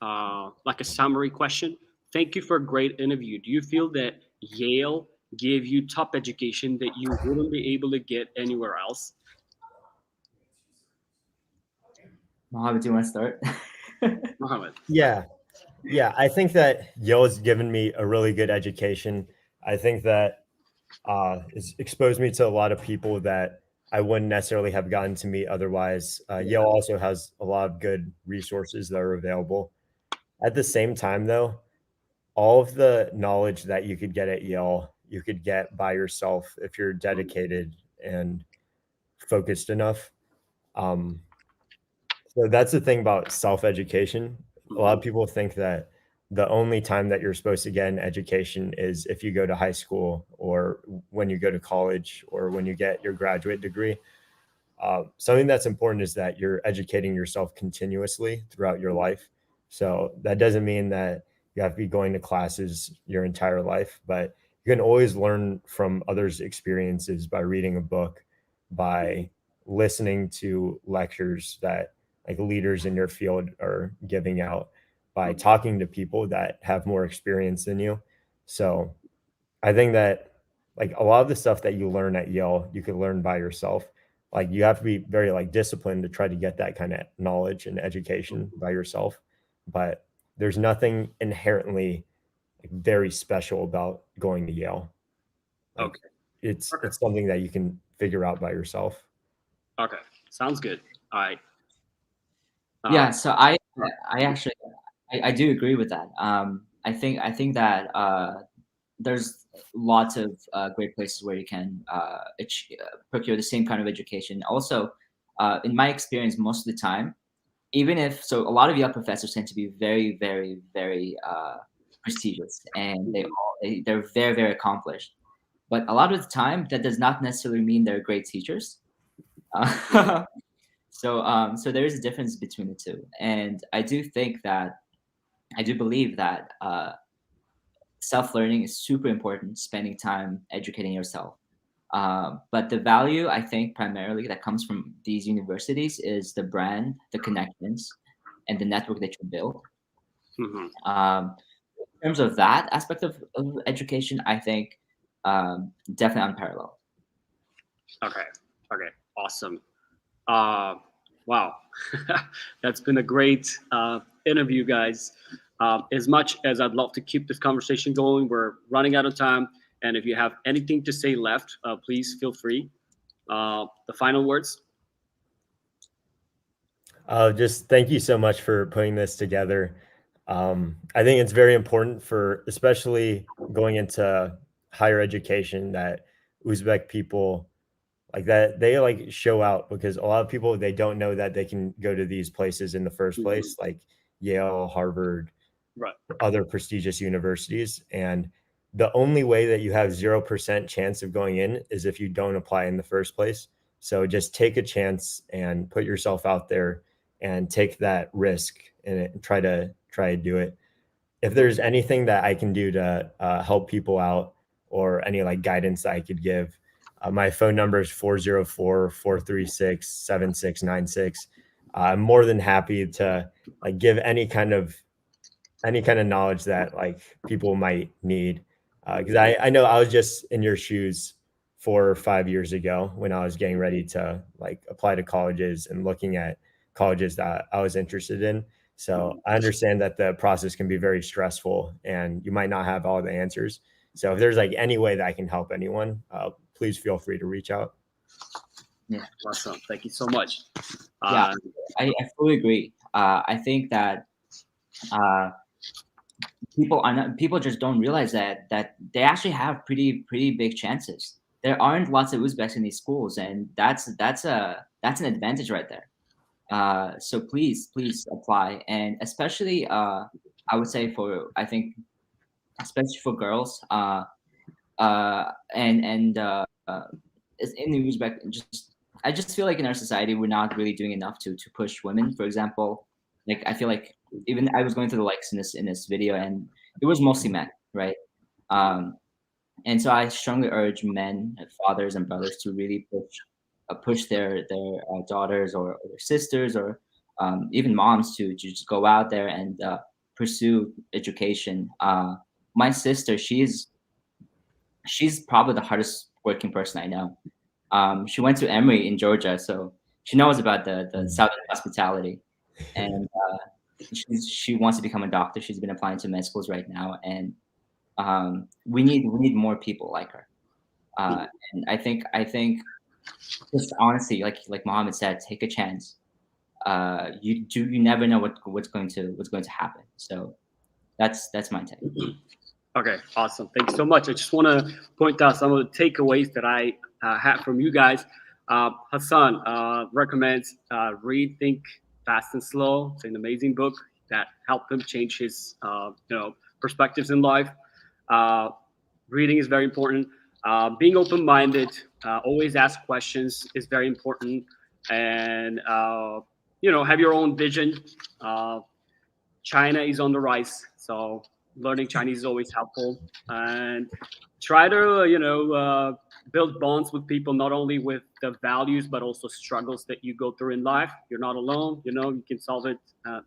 like a summary question. Thank you for a great interview. Do you feel that Yale gave you top education that you wouldn't be able to get anywhere else? Mohammed, do you want to start? Mohammed. Yeah. I think that Yale has given me a really good education. I think that it's exposed me to a lot of people that I wouldn't necessarily have gotten to meet otherwise. Yale also has a lot of good resources that are available. At the same time, though, all of the knowledge that you could get at Yale, you could get by yourself if you're dedicated and focused enough. So that's the thing about self-education. A lot of people think that the only time that you're supposed to get an education is if you go to high school or when you go to college or when you get your graduate degree. Something that's important is that you're educating yourself continuously throughout your life. So that doesn't mean that you have to be going to classes your entire life, but you can always learn from others' experiences by reading a book, by listening to lectures that like leaders in your field are giving out, by talking to people that have more experience than you. So I think that like a lot of the stuff that you learn at Yale, you can learn by yourself. Like you have to be very like disciplined to try to get that kind of knowledge and education by yourself. But there's nothing inherently like, very special about going to Yale. Like, Okay. It's something that you can figure out by yourself. Okay. Sounds good. All right. Yeah, so I actually I do agree with that. I think that there's lots of great places where you can procure the same kind of education. Also, in my experience, most of the time, even if a lot of Yale professors tend to be very, very, very prestigious, and they're very, very accomplished. But a lot of the time, that does not necessarily mean they're great teachers. So there is a difference between the two, and I do believe that self-learning is super important, spending time educating yourself. But the value, I think, primarily that comes from these universities is the brand, the connections, and the network that you build. Mhm. In terms of that aspect of education, I think definitely unparalleled. Okay. Okay. Awesome. Wow. That's been a great interview, guys. As much as I'd love to keep this conversation going, we're running out of time. And if you have anything to say left, please feel free. The final words. Just thank you so much for putting this together. I think it's very important for, especially going into higher education, that Uzbek people like that they like show out, because a lot of people, they don't know that they can go to these places in the first place, like Yale, Harvard, Right. other prestigious universities. And the only way that you have 0% chance of going in is if you don't apply in the first place. So just take a chance and put yourself out there and take that risk and try to do it. If there's anything that I can do to help people out, or any like guidance that I could give, my phone number is 404-436-7696. I'm more than happy to like give any kind of knowledge that like people might need. Because I know I was just in your shoes 4 or 5 years ago when I was getting ready to like apply to colleges and looking at colleges that I was interested in. So I understand that the process can be very stressful and you might not have all the answers. So if there's like any way that I can help anyone, please feel free to reach out. Yeah. Awesome. Thank you so much. Yeah, I fully agree. I think that people just don't realize that they actually have pretty big chances. There aren't lots of Uzbeks in these schools, and that's an advantage right there. So please apply, and especially I would say especially for girls, and in the Uzbek, I just feel like in our society we're not really doing enough to push women. For example, like I feel like even I was going through the likes in this video, and it was mostly men, right? And so I strongly urge men, fathers and brothers, to really push their daughters or their sisters, or even moms, to just go out there and pursue education. My sister, she's probably the hardest working person I know. She went to Emory in Georgia, so she knows about the Southern hospitality, and she wants to become a doctor. She's been applying to med schools right now, and we need more people like her. And I think just honestly, like Mohammed said, take a chance. You never know what's going to happen. So that's my take. Okay, awesome. Thanks so much. I just want to point out some of the takeaways that I had from you guys. Hasan recommends Read, Think Fast and Slow. It's an amazing book that helped him change his perspectives in life. Reading is very important. Being open-minded, always ask questions is very important, and have your own vision. China is on the rise, so learning Chinese is always helpful, and try to build bonds with people, not only with the values but also struggles that you go through in life. You're not alone. You can solve it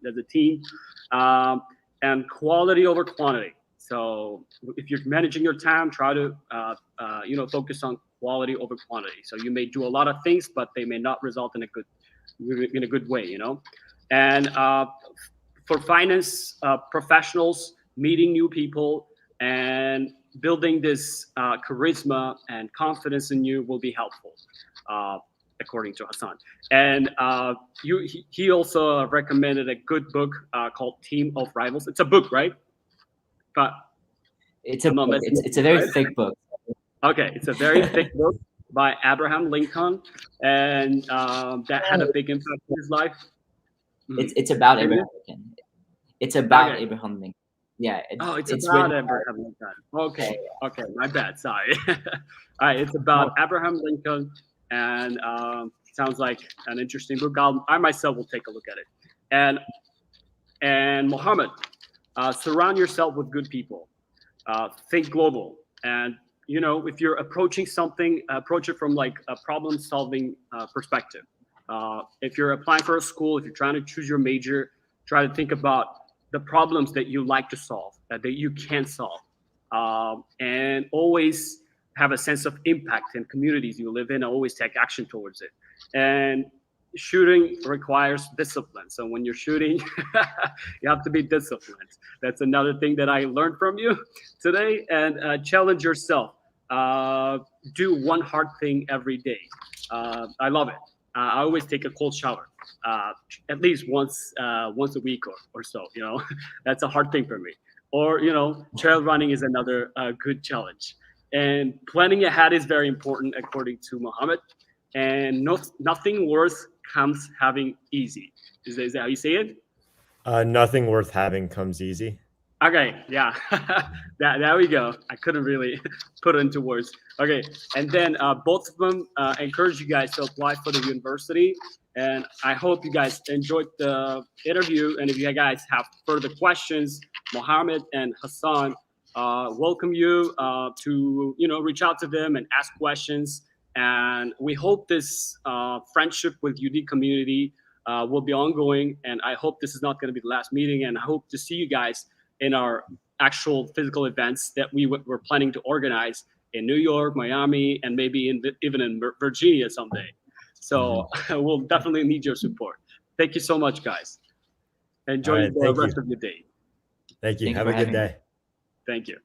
as a team, and quality over quantity. So if you're managing your time, try to focus on quality over quantity. So you may do a lot of things, but they may not result in a good way. And for finance professionals, meeting new people and building this charisma and confidence in you will be helpful, according to Hasan. And he also recommended a good book called Team of Rivals. It's a book, right? But it's a very thick book. Okay, it's a very thick book by Abraham Lincoln, and that had a big impact in his life. It's about Abraham Lincoln. It's about Abraham Lincoln. Yeah. It's about Abraham Lincoln. Okay, my bad. Sorry. All right, it's about Abraham Lincoln, and sounds like an interesting book. I myself will take a look at it. And Mohammed, surround yourself with good people. think global. And, you know, if you're approaching something, approach it from like a problem solving perspective. If you're applying for a school, if you're trying to choose your major, try to think about the problems that you like to solve, that you can solve. And always have a sense of impact in communities you live in, always take action towards it. And shooting requires discipline. So when you're shooting, you have to be disciplined. That's another thing that I learned from you today. And challenge yourself. Do one hard thing every day. I love it. I always take a cold shower, at least once a week or so. You know, that's a hard thing for me. Or, you know, trail running is another good challenge. And planning ahead is very important, according to Mohammed. And nothing worth comes having easy. Is that how you say it? Nothing worth having comes easy. Okay, yeah, there we go. I couldn't really put it into words. Okay, and then both of them encourage you guys to apply for the university. And I hope you guys enjoyed the interview. And if you guys have further questions, Mohammed and Hasan welcome you to, you know, reach out to them and ask questions. And we hope this friendship with UD community will be ongoing. And I hope this is not going to be the last meeting. And I hope to see you guys in our actual physical events that we're planning to organize in New York, Miami, and maybe even in Virginia someday. So we'll definitely need your support. Thank you so much, guys. Enjoy the rest of your day. Thank you. Thank you Have for a good having me. day. Thank you.